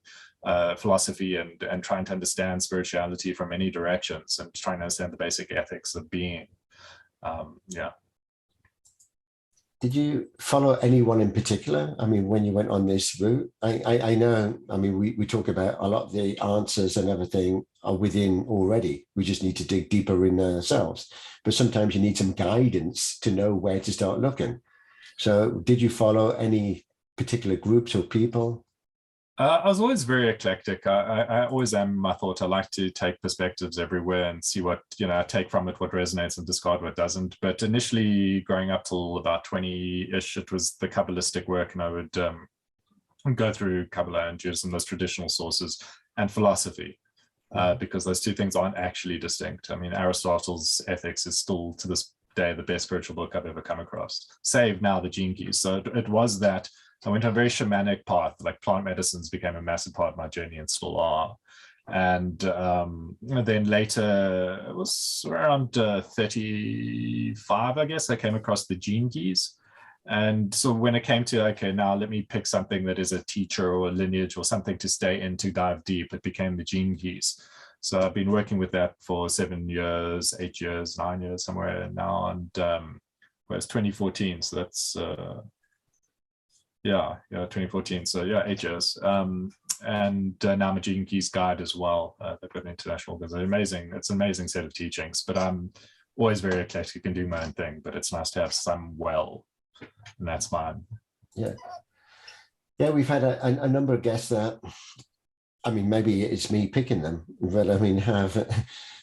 philosophy and trying to understand spirituality from many directions and trying to understand the basic ethics of being. Yeah. Did you follow anyone in particular? I mean, when you went on this route, I know, I mean, we talk about a lot of the answers and everything are within already. We just need to dig deeper in ourselves. But sometimes you need some guidance to know where to start looking. So did you follow any particular groups or people? I was always very eclectic. I always am, I thought. I like to take perspectives everywhere and see what, you know, take from it what resonates and discard what doesn't. But initially, growing up till about 20-ish, it was the Kabbalistic work, and I would go through Kabbalah and Judaism, those traditional sources, and philosophy, because those two things aren't actually distinct. I mean, Aristotle's Ethics is still, to this day, the best spiritual book I've ever come across, save now the 𝗔𝗢𝗓. So it was that I went on a very shamanic path, like plant medicines became a massive part of my journey and still are. And then later, it was around 35, I guess, I came across the 𝗔𝗢𝗓. And so when it came to, okay, now let me pick something that is a teacher or a lineage or something to stay in, to dive deep, it became the 𝗔𝗢𝗓. So I've been working with that for 7 years, 8 years, 9 years, somewhere now. And well, it's 2014, so that's... yeah, 2014. So yeah, 8 years. And now I'm a 𝗔𝗢𝗓𝗏's guide as well. They've got an international organization. It's an amazing set of teachings, but I'm always very eclectic and doing my own thing, but it's nice to have some and that's fine. Yeah. Yeah, we've had a number of guests that, I mean, maybe it's me picking them, but I mean, have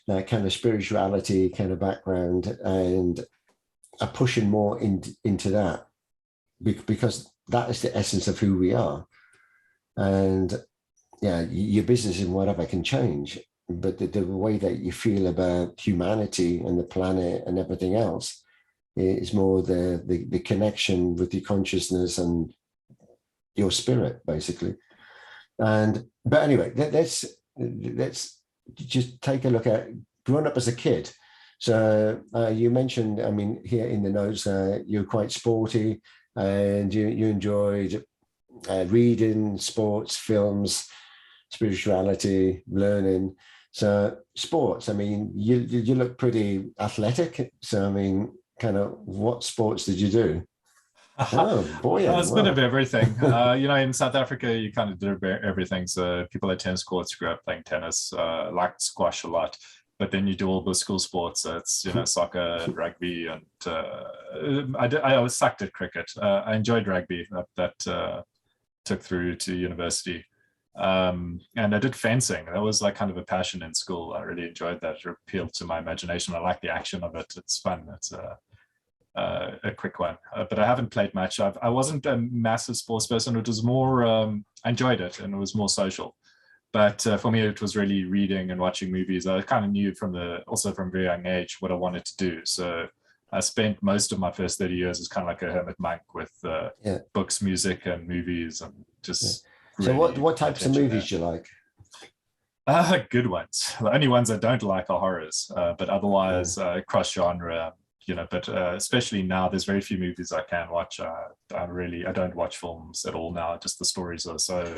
that kind of spirituality kind of background and are pushing more into that, because that is the essence of who we are. And yeah, your business and whatever can change, but the way that you feel about humanity and the planet and everything else is more the connection with your consciousness and your spirit, basically. But anyway, let's just take a look at growing up as a kid. So you mentioned, I mean, here in the notes, you're quite sporty, and you enjoyed reading, sports, films, spirituality, learning. So sports, I mean, you look pretty athletic. So I mean, kind of what sports did you do? Oh boy, it's a bit of everything. You know, in South Africa, you kind of do everything. So people at tennis courts grew up playing tennis, liked squash a lot. But then you do all the school sports. So it's, you know, soccer and rugby, and I was sucked at cricket. I enjoyed rugby. That took through to university, and I did fencing. That was like kind of a passion in school. I really enjoyed that. It appealed to my imagination. I like the action of it. It's fun. It's a quick one, but I haven't played much. I wasn't a massive sports person. It was more, I enjoyed it, and it was more social. But for me, it was really reading and watching movies. I kind of knew also from a very young age what I wanted to do. So I spent most of my first 30 years as kind of like a hermit monk with books, music, and movies, and just. So what types of movies do you like? Good ones. The only ones I don't like are horrors, but otherwise cross genre. You know, but especially now, there's very few movies I can watch. I don't watch films at all now. Just the stories are so.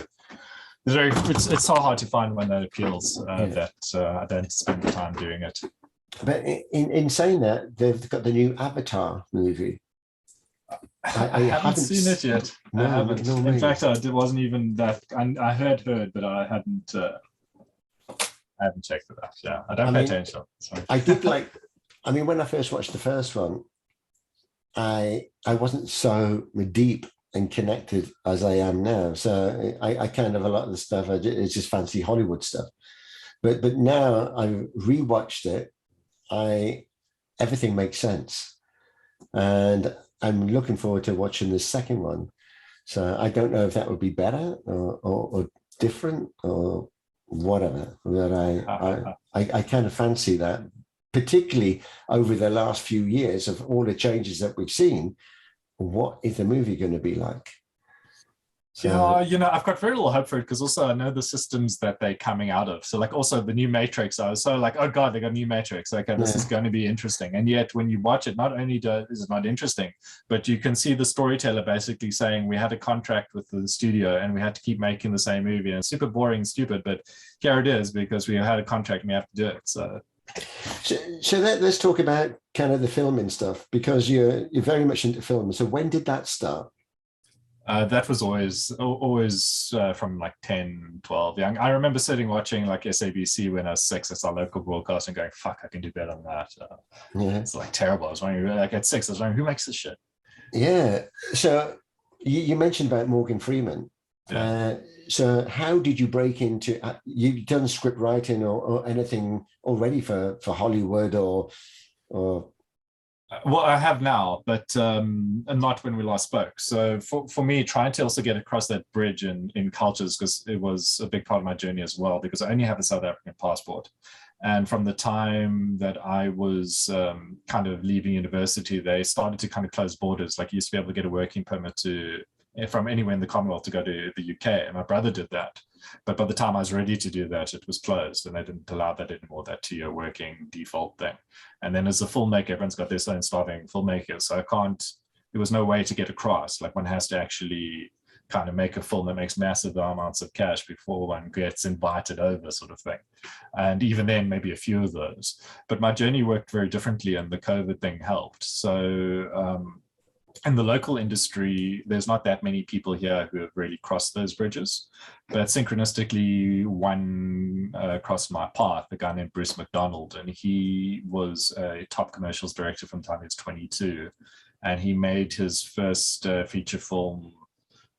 It's so hard to find one that appeals that I don't spend the time doing it. But in saying that, they've got the new Avatar movie. I haven't seen it yet. No, I haven't. no, In fact, it wasn't even that. I heard, but I hadn't. I haven't checked it out. Yeah, I don't pay attention. So. I did like. I mean, when I first watched the first one, I wasn't so deep and connected as I am now. So I kind of, a lot of the stuff it's just fancy Hollywood stuff. But now I've rewatched it. Everything makes sense, and I'm looking forward to watching the second one. So I don't know if that would be better or different or whatever. But I kind of fancy that, particularly over the last few years of all the changes that we've seen. What is the movie going to be like? So, yeah, I've got very little hope for it because also I know the systems that they're coming out of. So like also the new Matrix, I was so like, oh God, they got a new Matrix. Okay, this is going to be interesting. And yet when you watch it, not only is it not interesting, but you can see the storyteller basically saying we had a contract with the studio and we had to keep making the same movie. And it's super boring and stupid, but here it is because we had a contract and we have to do it. So let's talk about kind of the filming stuff, because you're very much into film. So when did that start? That was always from like 10, 12 young. I remember sitting watching like SABC when I was 6. It's our local broadcast and going, fuck, I can do better than that. It's like terrible. I was wondering, like at 6, I was wondering, who makes this shit? Yeah. So you mentioned about Morgan Freeman. Yeah. So how did you break into, you've done script writing or anything already for Hollywood or well, I have now, but not when we last spoke. So for me, trying to also get across that bridge in cultures, because it was a big part of my journey as well, because I only have a South African passport. And from the time that I was kind of leaving university, they started to kind of close borders. Like you used to be able to get a working permit from anywhere in the Commonwealth to go to the UK. And my brother did that. But by the time I was ready to do that, it was closed and they didn't allow that anymore, that 2-year working default thing. And then as a filmmaker, everyone's got their own starving filmmakers. So there was no way to get across. Like one has to actually kind of make a film that makes massive amounts of cash before one gets invited over, sort of thing. And even then, maybe a few of those. But my journey worked very differently and the COVID thing helped. So in the local industry, there's not that many people here who have really crossed those bridges, but synchronistically one crossed my path, a guy named Bruce McDonald, and he was a top commercials director from the time he was 22, and he made his first feature film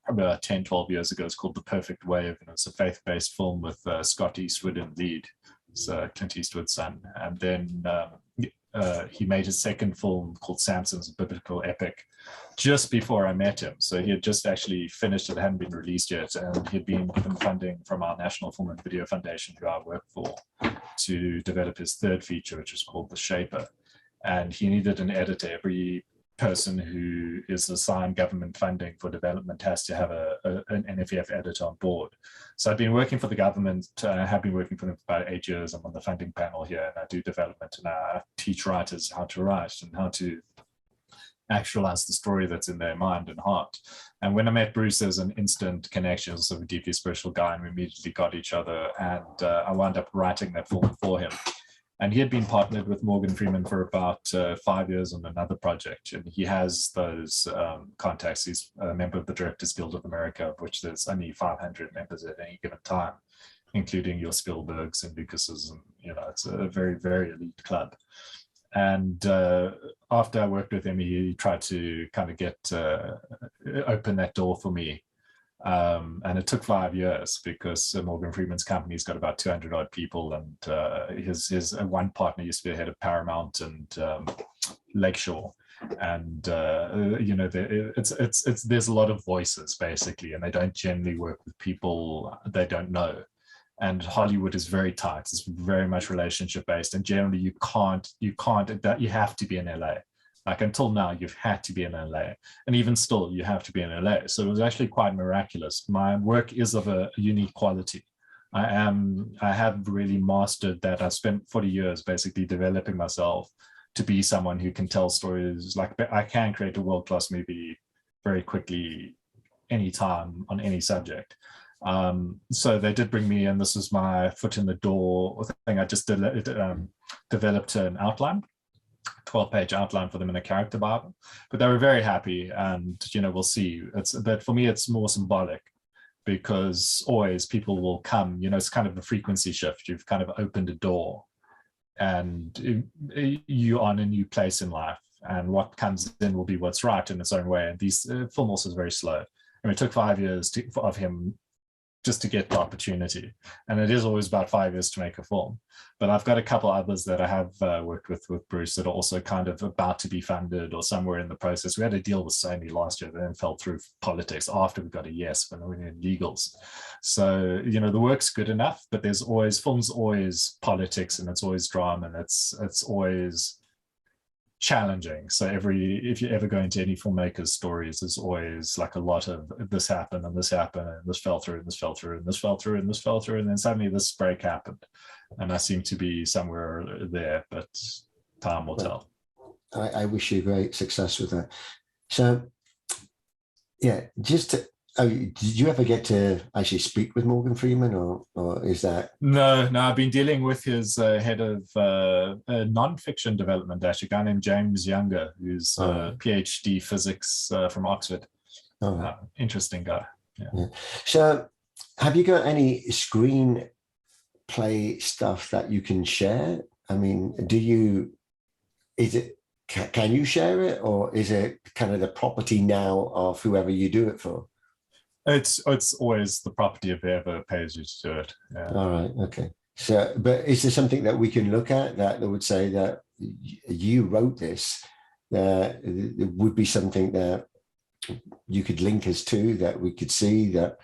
about 10, 12 years ago. It's called The Perfect Wave, and it's a faith-based film with Scott Eastwood in lead. It's Clint Eastwood's son. And then he made his second film called Samson's Biblical Epic just before I met him. So he had just actually finished it, hadn't been released yet, and he'd been given funding from our National Film and Video Foundation, who I work for, to develop his third feature, which is called 𝗪𝗪𝗪. And he needed an editor. Every person who is assigned government funding for development has to have an NFVF editor on board. So I've been working for the government, I have been working for them for about 8 years. I'm on the funding panel here and I do development, and I teach writers how to write and how to actualize the story that's in their mind and heart. And when I met Bruce, there's an instant connection, sort of a deeply spiritual guy, and we immediately got each other, and I wound up writing that film for him. And he had been partnered with Morgan Freeman for about 5 years on another project. And he has those contacts. He's a member of the Directors Guild of America, of which there's only 500 members at any given time, including your Spielbergs and Lucases. And, it's a very, very elite club. And after I worked with him, he tried to kind of open that door for me. And it took 5 years because Morgan Freeman's company's got about 200 odd people, and his one partner used to be the head of Paramount and Lakeshore, and there's a lot of voices basically, and they don't generally work with people they don't know. And Hollywood is very tight. It's very much relationship based, and generally you have to be in LA. Like until now, you've had to be in LA, and even still, you have to be in LA. So it was actually quite miraculous. My work is of a unique quality. I have really mastered that. I've spent 40 years basically developing myself to be someone who can tell stories. Like I can create a world-class movie very quickly, anytime on any subject. So they did bring me in. This was my foot in the door thing. I just developed an outline. 12-page outline for them in a character Bible, but they were very happy. And we'll see. But for me, it's more symbolic, because always people will come. It's kind of a frequency shift. You've kind of opened a door, and you're on a new place in life. And what comes in will be what's right in its own way. And these film also is very slow. It took 5 years of him just to get the opportunity. And it is always about 5 years to make a film. But I've got a couple others that I have worked with Bruce that are also kind of about to be funded or somewhere in the process. We had a deal with Sony last year that then fell through politics after we got a yes when we were in legals. So, the work's good enough, but film's always politics, and it's always drama, and it's always challenging. So if you ever go into any filmmakers' stories, there's always like a lot of this happened and this happened and this fell through and this fell through and this fell through and this fell through, and then suddenly this break happened, and I seem to be somewhere there, but time will tell. I wish you great success with that. So yeah, did you ever get to actually speak with Morgan Freeman, or is that? No, I've been dealing with his head of non-fiction development, actually, a guy named 𝗬𝗢𝗪, who's a PhD physics from Oxford. Interesting guy. Yeah. So have you got any screenplay stuff that you can share? I mean, can you share it, or is it kind of the property now of whoever you do it for? It's always the property of whoever pays you to do it. Yeah. All right. Okay. So, but is there something that we can look at that would say that you wrote this? That it would be something that you could link us to, that we could see that?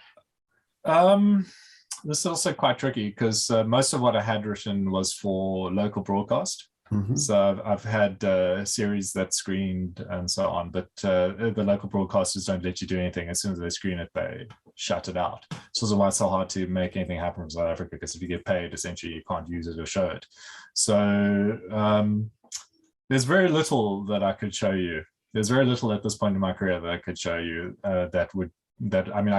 This is also quite tricky, because most of what I had written was for local broadcast. Mm-hmm. So I've had a series that screened and so on, but the local broadcasters don't let you do anything. As soon as they screen it, they shut it out. So it's why it's so hard to make anything happen from South Africa, because if you get paid, essentially you can't use it or show it. So there's very little that I could show you. There's very little at this point in my career that I could show you I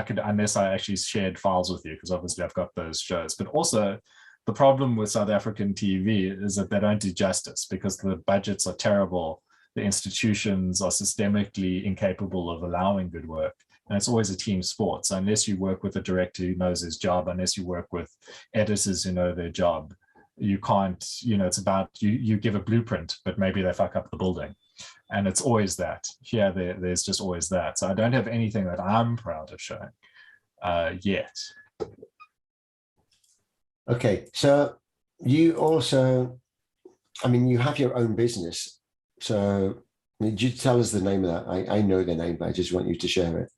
could, unless I actually shared files with you, because obviously I've got those shows. But also, the problem with South African TV is that they don't do justice, because the budgets are terrible. The institutions are systemically incapable of allowing good work. And it's always a team sport. So unless you work with a director who knows his job, unless you work with editors who know their job, you can't, it's about, you give a blueprint, but maybe they fuck up the building. And it's always that. Here, there's just always that. So I don't have anything that I'm proud of showing yet. Okay, so you also, you have your own business. So did you tell us the name of that? I know the name, but I just want you to share it.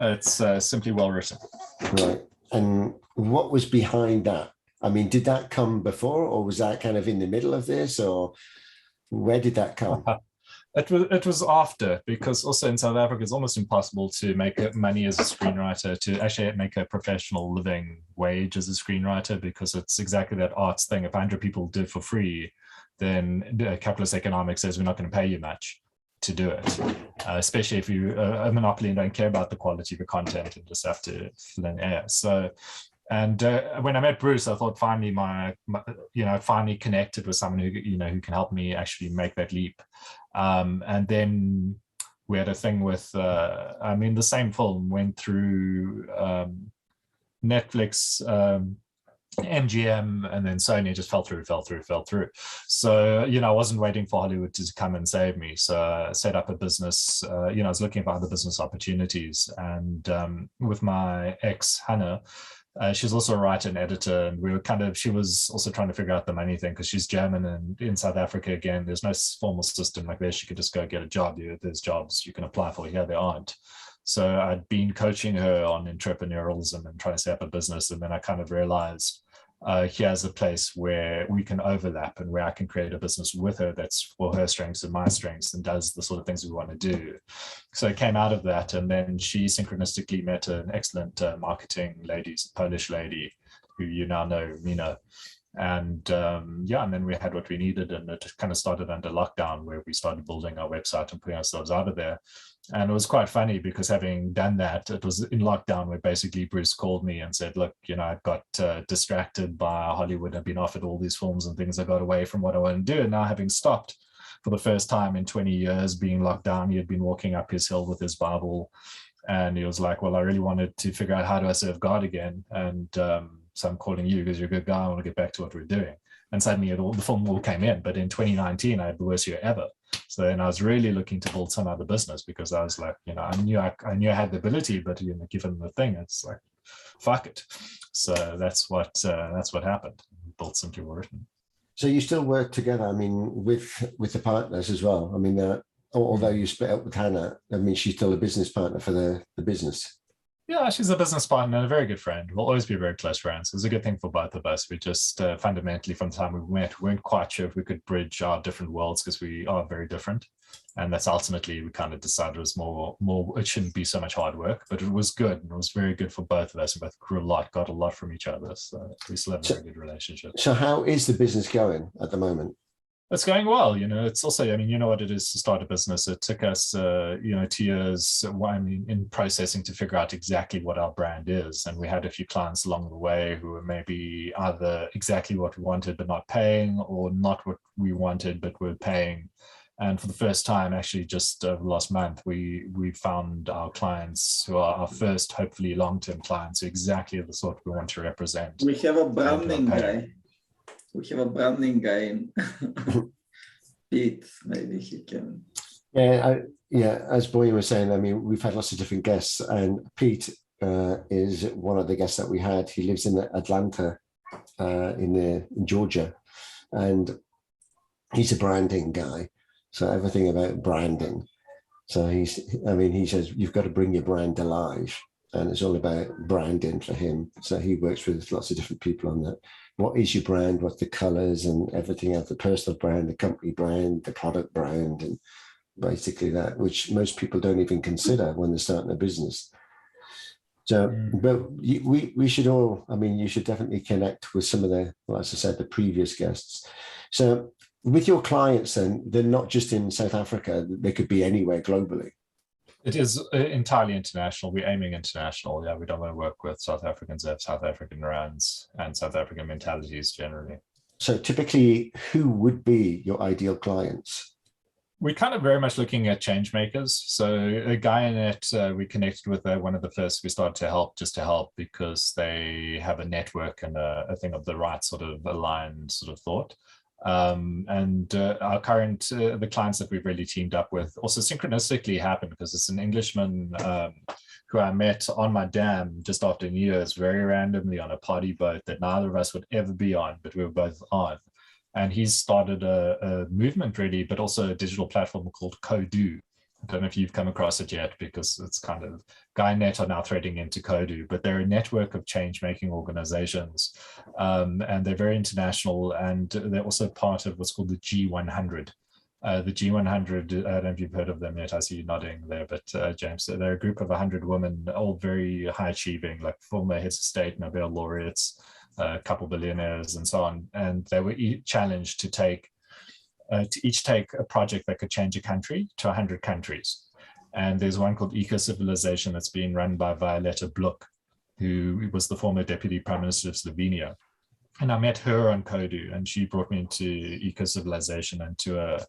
It's Simply Well Written. Right. And what was behind that? Did that come before, or was that kind of in the middle of this, or where did that come? It was after, because also in South Africa, it's almost impossible to make money as a screenwriter, to actually make a professional living wage as a screenwriter, because it's exactly that arts thing. If 100 people do it for free, then capitalist economics says we're not going to pay you much to do it, especially if you're a monopoly and don't care about the quality of the content and just have to fill in air. So, and when I met Bruce, I thought finally finally connected with someone who can help me actually make that leap. And then we had a thing with, the same film went through Netflix, MGM, and then Sony just fell through. So, I wasn't waiting for Hollywood to come and save me. So I set up a business, I was looking for other business opportunities. And with my ex, Hannah, she's also a writer and editor, and she was also trying to figure out the money thing, because she's German, and in South Africa, again, there's no formal system like this. She could just go get a job. There's jobs you can apply for. Here, there aren't. So I'd been coaching her on entrepreneurialism and trying to set up a business, and then I kind of realized here's a place where we can overlap, and where I can create a business with her that's for her strengths and my strengths, and does the sort of things we want to do. So it came out of that, and then she synchronistically met an excellent marketing lady, a Polish lady, who you now know, Mina. And and then we had what we needed, and it kind of started under lockdown, where we started building our website and putting ourselves out of there. And it was quite funny, because having done that, it was in lockdown where basically Bruce called me and said, look, I got distracted by Hollywood. I've been offered all these films and things. I got away from what I want to do. And now, having stopped for the first time in 20 years being locked down, he had been walking up his hill with his Bible, and he was like, well, I really wanted to figure out how do I serve God again, and so I'm calling you because you're a good guy. I want to get back to what we're doing. And suddenly the film all came in. But in 2019, I had the worst year ever. So then I was really looking to build some other business, because I was like, I knew I had the ability, but given the thing, it's like, fuck it. So that's what happened. Built Simply Written. So you still work together, I mean, with the partners as well. I mean, although you split up with Hannah, I mean, she's still a business partner for the business. Yeah, she's a business partner and a very good friend. We'll always be very close friends. It was a good thing for both of us. We just fundamentally, from the time we met, we weren't quite sure if we could bridge our different worlds, because we are very different. And that's ultimately, we kind of decided it was more, it shouldn't be so much hard work, but it was good. And it was very good for both of us. We both grew a lot, got a lot from each other. So we still have a very good relationship. So how is the business going at the moment? It's going well. It's also, I mean, you know what it is to start a business. It took us, 2 years, in processing to figure out exactly what our brand is. And we had a few clients along the way who were maybe either exactly what we wanted, but not paying, or not what we wanted, but were paying. And for the first time, actually, just last month, we found our clients who are our first, hopefully long-term clients, who exactly the sort we want to represent. We have a branding guy. We have a branding guy in Pete. Maybe he can. Yeah, as Boyan was saying, I mean, we've had lots of different guests, and Pete is one of the guests that we had. He lives in Atlanta, in Georgia, and he's a branding guy. So everything about branding. So he says, you've got to bring your brand alive, and it's all about branding for him. So he works with lots of different people on that. What is your brand? What's the colors and everything else, the personal brand, the company brand, the product brand, and basically that, which most people don't even consider when they're starting a business. So, but we should all, I mean, you should definitely connect with some of the, well, as I said, the previous guests. So with your clients then, they're not just in South Africa, they could be anywhere globally. It is entirely international. We're aiming international. Yeah, we don't want to work with South Africans that have South African rands and South African mentalities generally. So typically, who would be your ideal clients? We're kind of very much looking at change makers. So a guy in it, we connected with one of the first we started to help, just to help, because they have a network and a thing of the right sort of aligned sort of thought. Our current, the clients that we've really teamed up with also synchronistically happened, because it's an Englishman who I met on my dam just after New Year's, very randomly on a party boat that neither of us would ever be on, but we were both on. And he's started a movement really, but also a digital platform called 𝗬𝗘𝗘𝗞. I don't know if you've come across it yet, because it's kind of, GuyNet are now threading into 𝗬𝗘𝗘𝗞, but they're a network of change-making organizations, and they're very international, and they're also part of what's called the G100. The G100, I don't know if you've heard of them yet. I see you nodding there, but James, they're a group of 100 women, all very high-achieving, like former heads of state, Nobel laureates, a couple billionaires, and so on. And they were challenged to each take a project that could change a country to 100 countries. And there's one called 𝗬𝗢𝗪 that's being run by 𝗬𝗘𝗘𝗞, who was the former deputy prime minister of Slovenia. And I met her on 𝗬𝗘𝗘𝗞, and she brought me into 𝗬𝗘𝗪 and to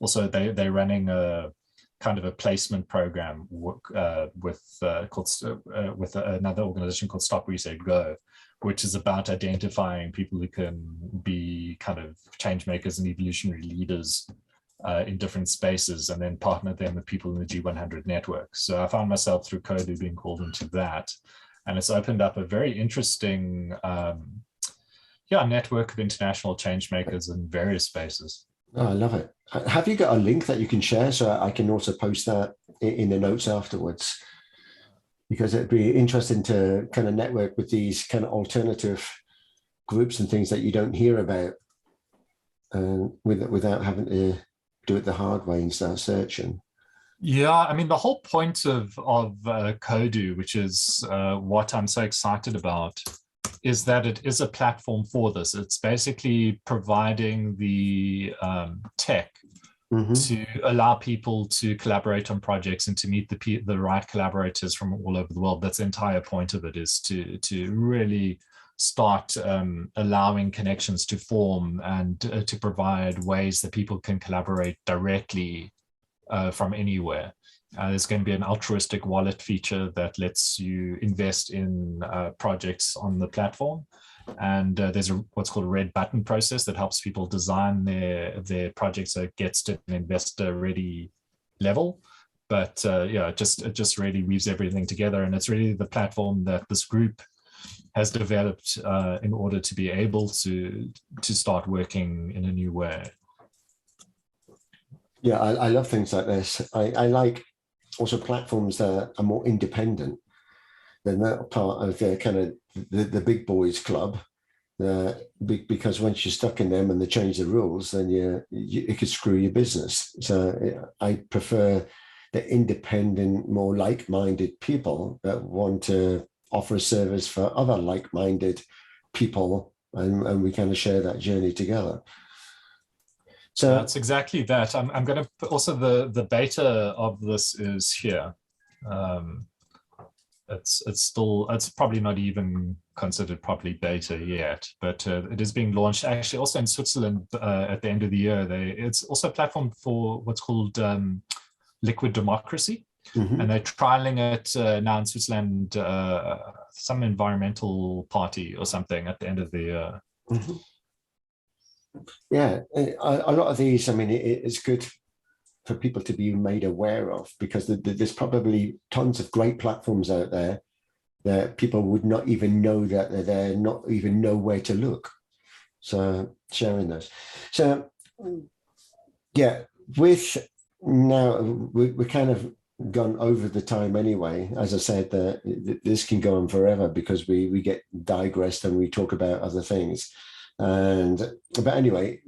also they're running a kind of a placement program with another organization called Stop Reset Go, which is about identifying people who can be kind of change makers and evolutionary leaders in different spaces, and then partner them with people in the G100 network. So I found myself through 𝗬𝗘𝗪 being called into that, and it's opened up a very interesting network of international change makers in various spaces. Oh, I love it. Have you got a link that you can share so I can also post that in the notes afterwards? Because it'd be interesting to kind of network with these kind of alternative groups and things that you don't hear about, without having to do it the hard way and start searching. Yeah, I mean, the whole point of 𝗬𝗘𝗪𝗪, which is what I'm so excited about, is that it is a platform for this. It's basically providing the tech to allow people to collaborate on projects and to meet the right collaborators from all over the world. That's the entire point of it, is to really start allowing connections to form and to provide ways that people can collaborate directly from anywhere. There's going to be an altruistic wallet feature that lets you invest in projects on the platform. And there's what's called a red button process that helps people design their projects so it gets to an investor ready level. But yeah, it just really weaves everything together. And it's really the platform that this group has developed in order to be able to start working in a new way. Yeah, I love things like this. I like also platforms that are more independent than that part of the kind of the big boys club, because once you're stuck in them and they change the rules, then it could screw your business. So I prefer the independent, more like-minded people that want to offer a service for other like-minded people, and we kind of share that journey together. So that's exactly that. I'm going to put also the beta of this is here. It's probably not even considered properly beta yet, but it is being launched actually also in Switzerland at the end of the year. It's also a platform for what's called liquid democracy. Mm-hmm. And they're trialing it now in Switzerland, some environmental party or something at the end of the year. Mm-hmm. Yeah, a lot of these, I mean, it's good for people to be made aware of, because there's probably tons of great platforms out there that people would not even know that they're there, not even know where to look. So sharing those. So yeah, with now we're kind of gone over the time anyway. As I said, this can go on forever because we get digressed and we talk about other things. But anyway,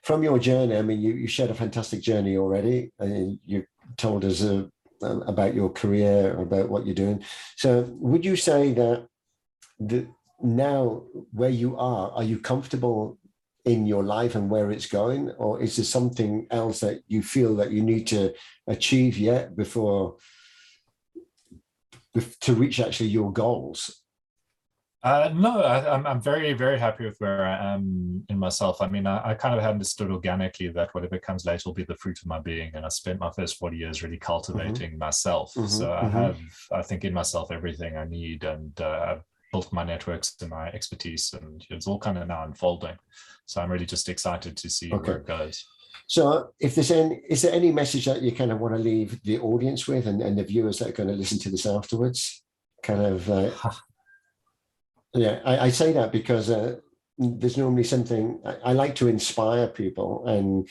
from your journey, I mean, you shared a fantastic journey already, and you told us about your career, about what you're doing. So would you say that now where you are you comfortable in your life and where it's going, or is there something else that you feel that you need to achieve yet before to reach actually your goals? No, I'm very, very happy with where I am in myself. I mean, I kind of had understood organically that whatever comes later will be the fruit of my being. And I spent my first 40 years really cultivating myself. So I have, I think, in myself everything I need, and I've built my networks and my expertise, and it's all kind of now unfolding. So I'm really just excited to see where it goes. So if is there any message that you kind of want to leave the audience with, and the viewers that are going to listen to this afterwards? Kind of... Yeah, I say that because there's normally something I like to inspire people, and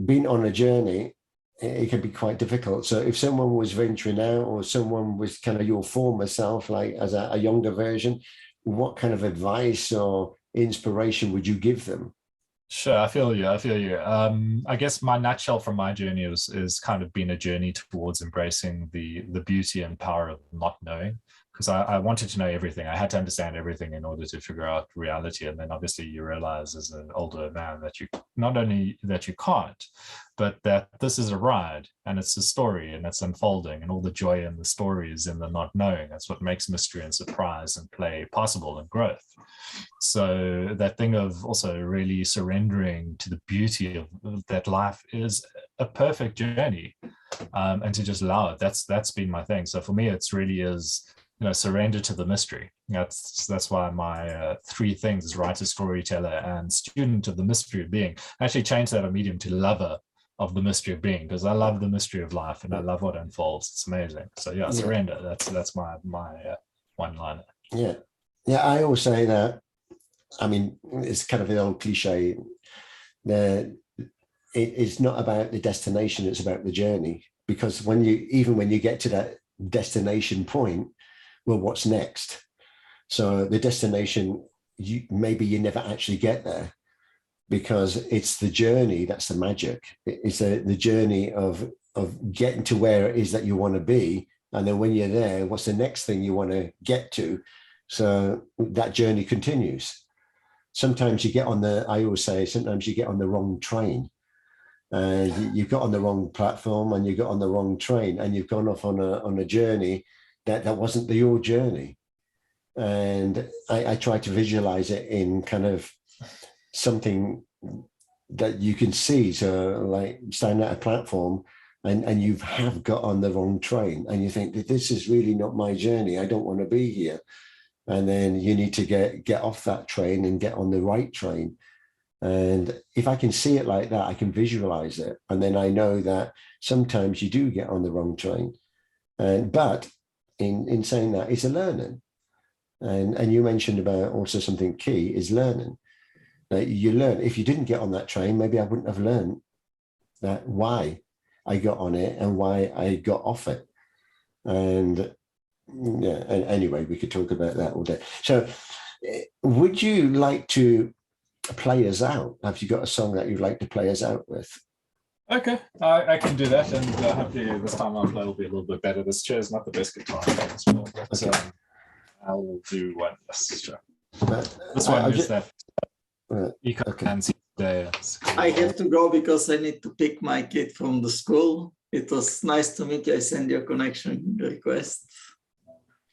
being on a journey, it can be quite difficult. So if someone was venturing out, or someone was kind of your former self, like as a younger version, what kind of advice or inspiration would you give them? Sure, I feel you. I guess my nutshell from my journey is kind of been a journey towards embracing the beauty and power of not knowing. Because I wanted to know everything. I had to understand everything in order to figure out reality. And then obviously you realize as an older man that you not only that you can't, but that this is a ride and it's a story and it's unfolding, and all the joy in the story is in the not knowing. That's what makes mystery and surprise and play possible and growth. So that thing of also really surrendering to the beauty of that life is a perfect journey, and to just allow it. That's been my thing. So for me, it's really is, surrender to the mystery. That's why my 3 things is writer, storyteller, and student of the mystery of being. I actually changed that on Medium to lover of the mystery of being, because I love the mystery of life and I love what unfolds. It's amazing. So yeah, surrender. That's my one-liner. Yeah, I always say that. I mean, it's kind of an old cliche. It's not about the destination; it's about the journey. Because when you get to that destination point, well, what's next? So the destination, maybe you never actually get there, because it's the journey that's the magic. It's the journey of getting to where it is that you want to be, and then when you're there, what's the next thing you want to get to? So that journey continues. Sometimes you get on sometimes you get on the wrong train. You've got on the wrong platform, and you got on the wrong train, and you've gone off on a journey that wasn't your journey. and I try to visualize it in kind of something that you can see. So like standing at a platform and you have got on the wrong train and you think that this is really not my journey. I don't want to be here. And then you need to get off that train and get on the right train. And if I can see it like that, I can visualize it. And then I know that sometimes you do get on the wrong train. But in saying that, it's a learning. And you mentioned about also something key is learning. You learn. If you didn't get on that train, maybe I wouldn't have learned that why I got on it and why I got off it. And yeah, and anyway, we could talk about that all day. So would you like to play us out? Have you got a song that you'd like to play us out with? Okay, I can do that, and hopefully this time I'll play will be a little bit better. This chair is not the best guitar, so I'll do one. This one is that 𝗬𝗘𝗔𝗖𝗛𝗏. I have to go because I need to pick my kid from the school. It was nice to meet you. I send you a connection request.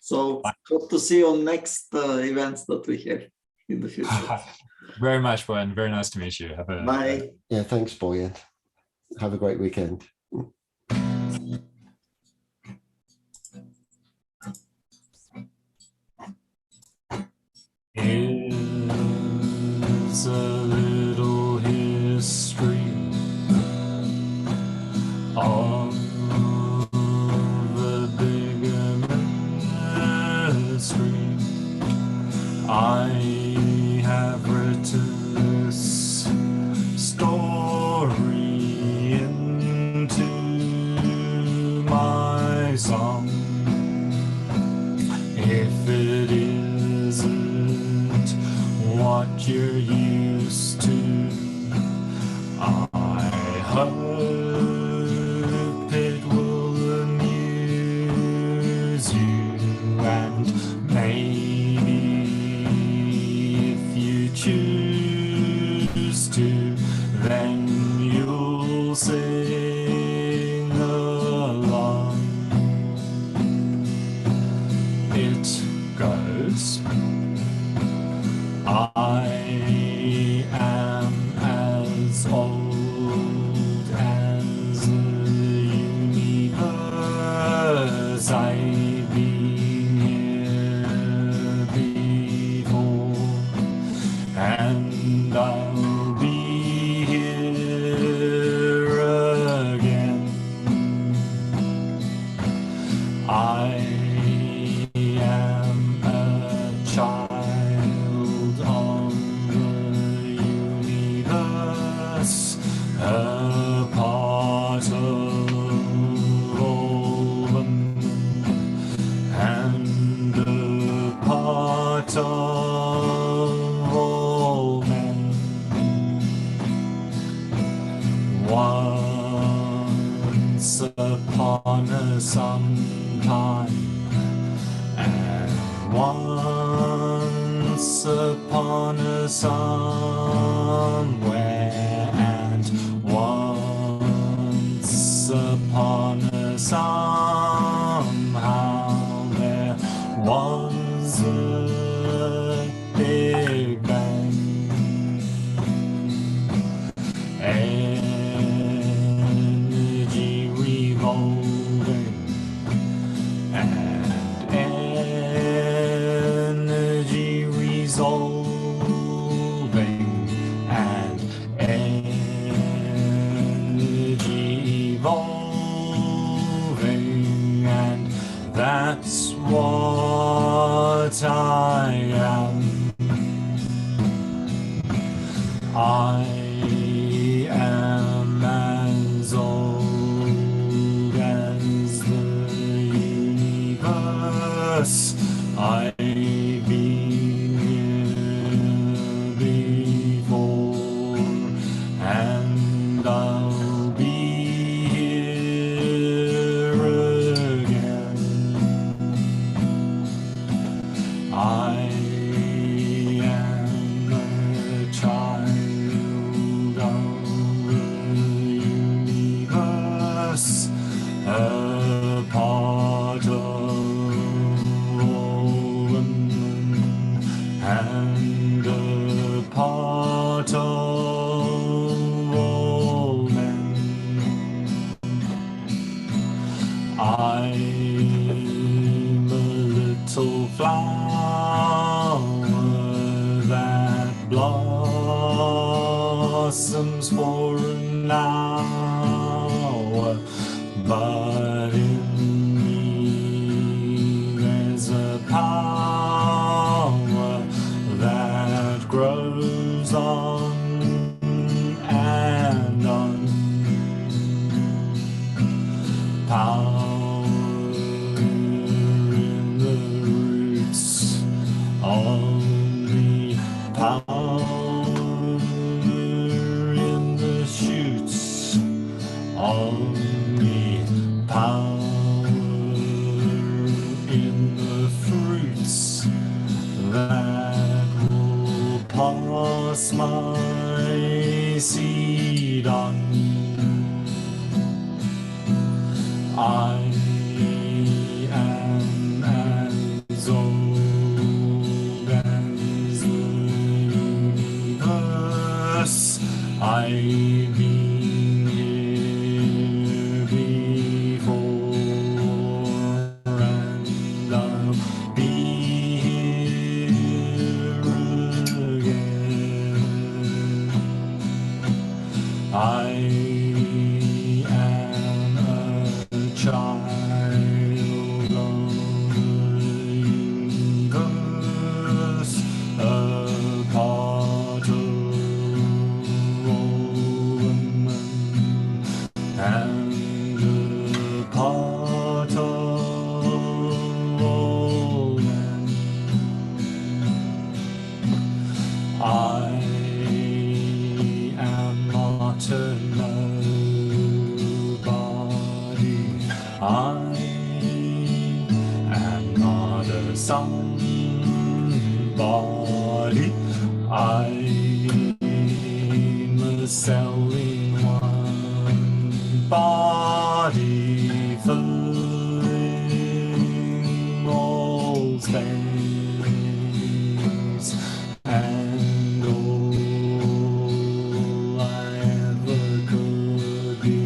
So hope to see you on next events that we have in the future. Very much, Boyan. Very nice to meet you. Have a Bye. Yeah, thanks, Boyan. Have a great weekend. Here's a little history of the bigger mystery. I have written this story into my song. If it isn't what you're used to, I hope it will amuse you, and maybe if you choose to, then you'll sing along. It goes, I am as old as the universe. I've been here before, and I'll be here again. I am a child of the universe, a part of all them, and a part of all men. Once upon a sometime, and once upon a somewhere, and once upon a somehow, there was a big bang. Energy revolving and energy resolving and energy evolving, and that's what I am. I am as old as the universe. I've been here before, and I'll be here again. I am a child and a part of all men. I'm a little flower that blossoms for an hour, but in me there's a power that grows on and on. Power in the roots of me, power in the shoots of me, power in the fruits that will pass my seed on. I am as old as the universe. I've been here before, and I'll be here again. I am a child of the universe, a part of woman, and a part of all men. I am not a nobody. I am not a somebody. I'm a cell in one body, filling all space, and all I ever could be,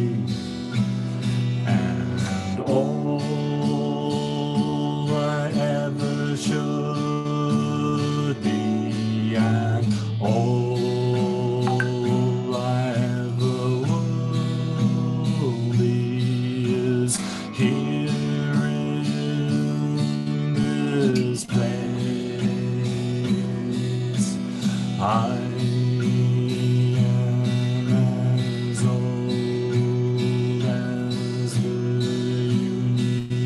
and all I ever should be, and all I ever will be is here in this place. I am as old as the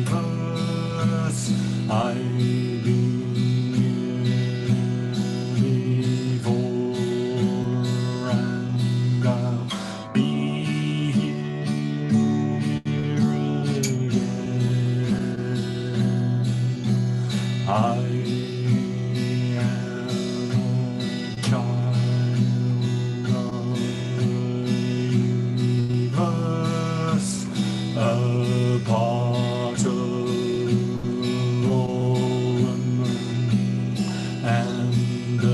universe. I've been here before, and I'll be here again. I am a child of the universe, a part of woman, and a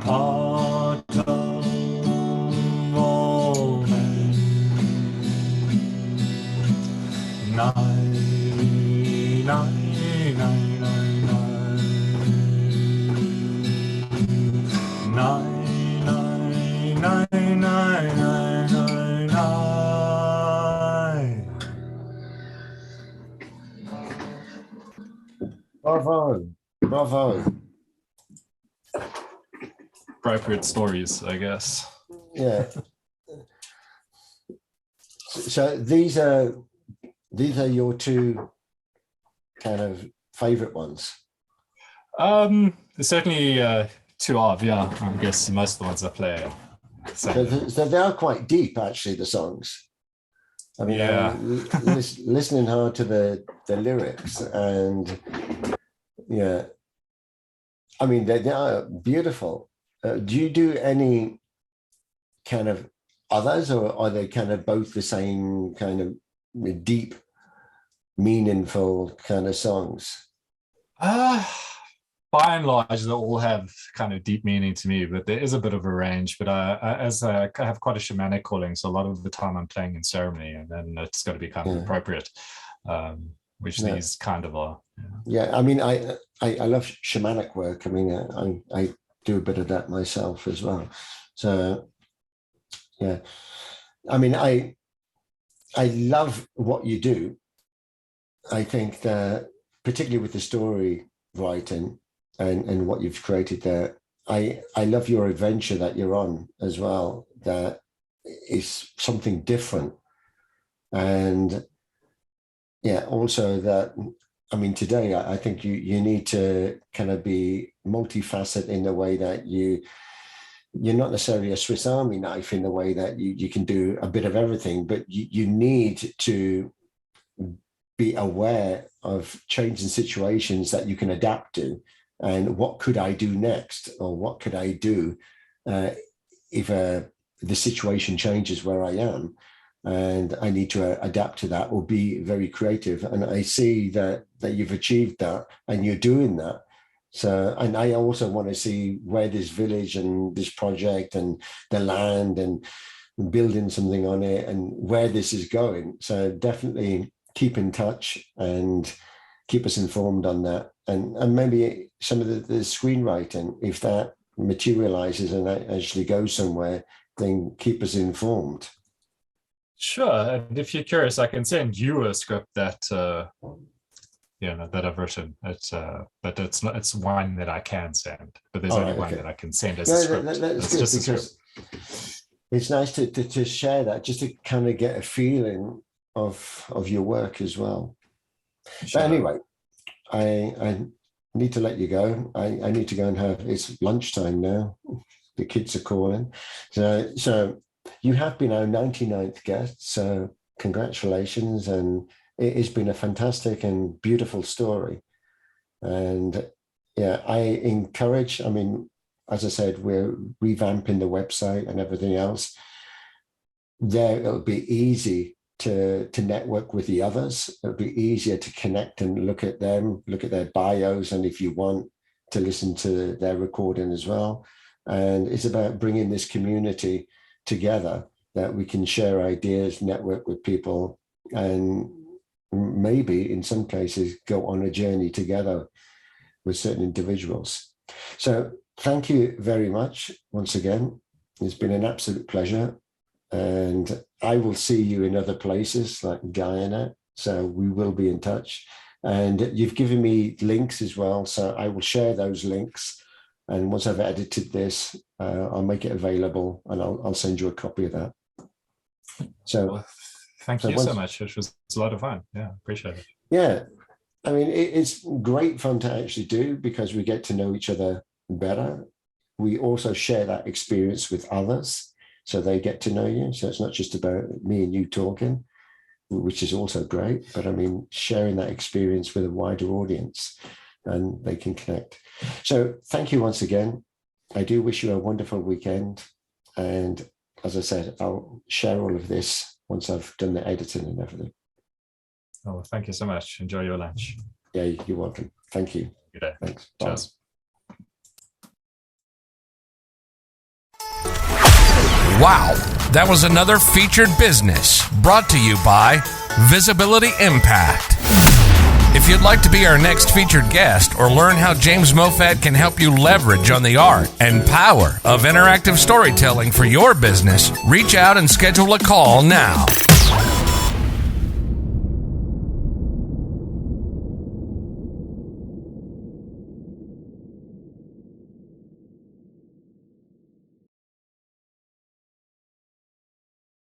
part of all men. Nine, nine, nine, nine, nine, nine, nine, nine, nine, nine. Bravo, bravo. Appropriate stories, I guess. Yeah. So these are your two kind of favorite ones. Certainly two of, yeah. I guess most of the ones I play. So they are quite deep, actually, the songs. I mean, Yeah. listening hard to the lyrics, and yeah, I mean, they are beautiful. Do you do any kind of others, or are they kind of both the same kind of deep, meaningful kind of songs? by and large, they all have kind of deep meaning to me, but there is a bit of a range. But I have quite a shamanic calling, so a lot of the time I'm playing in ceremony, and then it's got to be kind of appropriate, which these kind of are. Yeah, I mean, I love shamanic work. I mean, I do a bit of that myself as well. So, yeah, I mean, I love what you do. I think that particularly with the story writing and what you've created there, I love your adventure that you're on as well. That is something different. And yeah, also that, I mean, today I think you need to kind of be multifaceted in the way that you're not necessarily a Swiss Army knife in the way that you can do a bit of everything, but you need to be aware of changing situations that you can adapt to, and what could I do next, or what could I do if the situation changes where I am, and I need to adapt to that or be very creative. And I see that you've achieved that and you're doing that. So, and I also want to see where this village and this project and the land and building something on it and where this is going. So definitely keep in touch and keep us informed on that. And maybe some of the screenwriting, if that materializes and actually goes somewhere, then keep us informed. Sure. And if you're curious, I can send you a script that that I've written. But it's one that I can send. But there's only one that I can send as a script. That's good, because it's nice to share that, just to kind of get a feeling of your work as well. Sure. But anyway, I need to let you go. I need to go and it's lunchtime now. The kids are calling. So you have been our 99th guest, so congratulations. And it has been a fantastic and beautiful story. And yeah, I encourage, I mean, as I said, we're revamping the website and everything else. There, it'll be easy to network with the others. It'll be easier to connect and look at them, look at their bios, and if you want to listen to their recording as well. And it's about bringing this community together, that we can share ideas, network with people, and maybe in some cases go on a journey together with certain individuals. So thank you very much once again. It's been an absolute pleasure. And I will see you in other places like Guyana. So we will be in touch. And you've given me links as well. So I will share those links. And once I've edited this, I'll make it available, and I'll send you a copy of that. So thank you so much. It was a lot of fun. Yeah, appreciate it. Yeah. I mean, it's great fun to actually do, because we get to know each other better. We also share that experience with others, so they get to know you. So it's not just about me and you talking, which is also great, but I mean, sharing that experience with a wider audience, and they can connect. So thank you once again. I do wish you a wonderful weekend. And as I said, I'll share all of this once I've done the editing and everything. Oh, thank you so much. Enjoy your lunch. Yeah, you're welcome. Thank you. Good day. Thanks. Cheers. Wow, that was another featured business brought to you by Visibility Impact. If you'd like to be our next featured guest or learn how James Moffat can help you leverage on the art and power of interactive storytelling for your business, reach out and schedule a call now.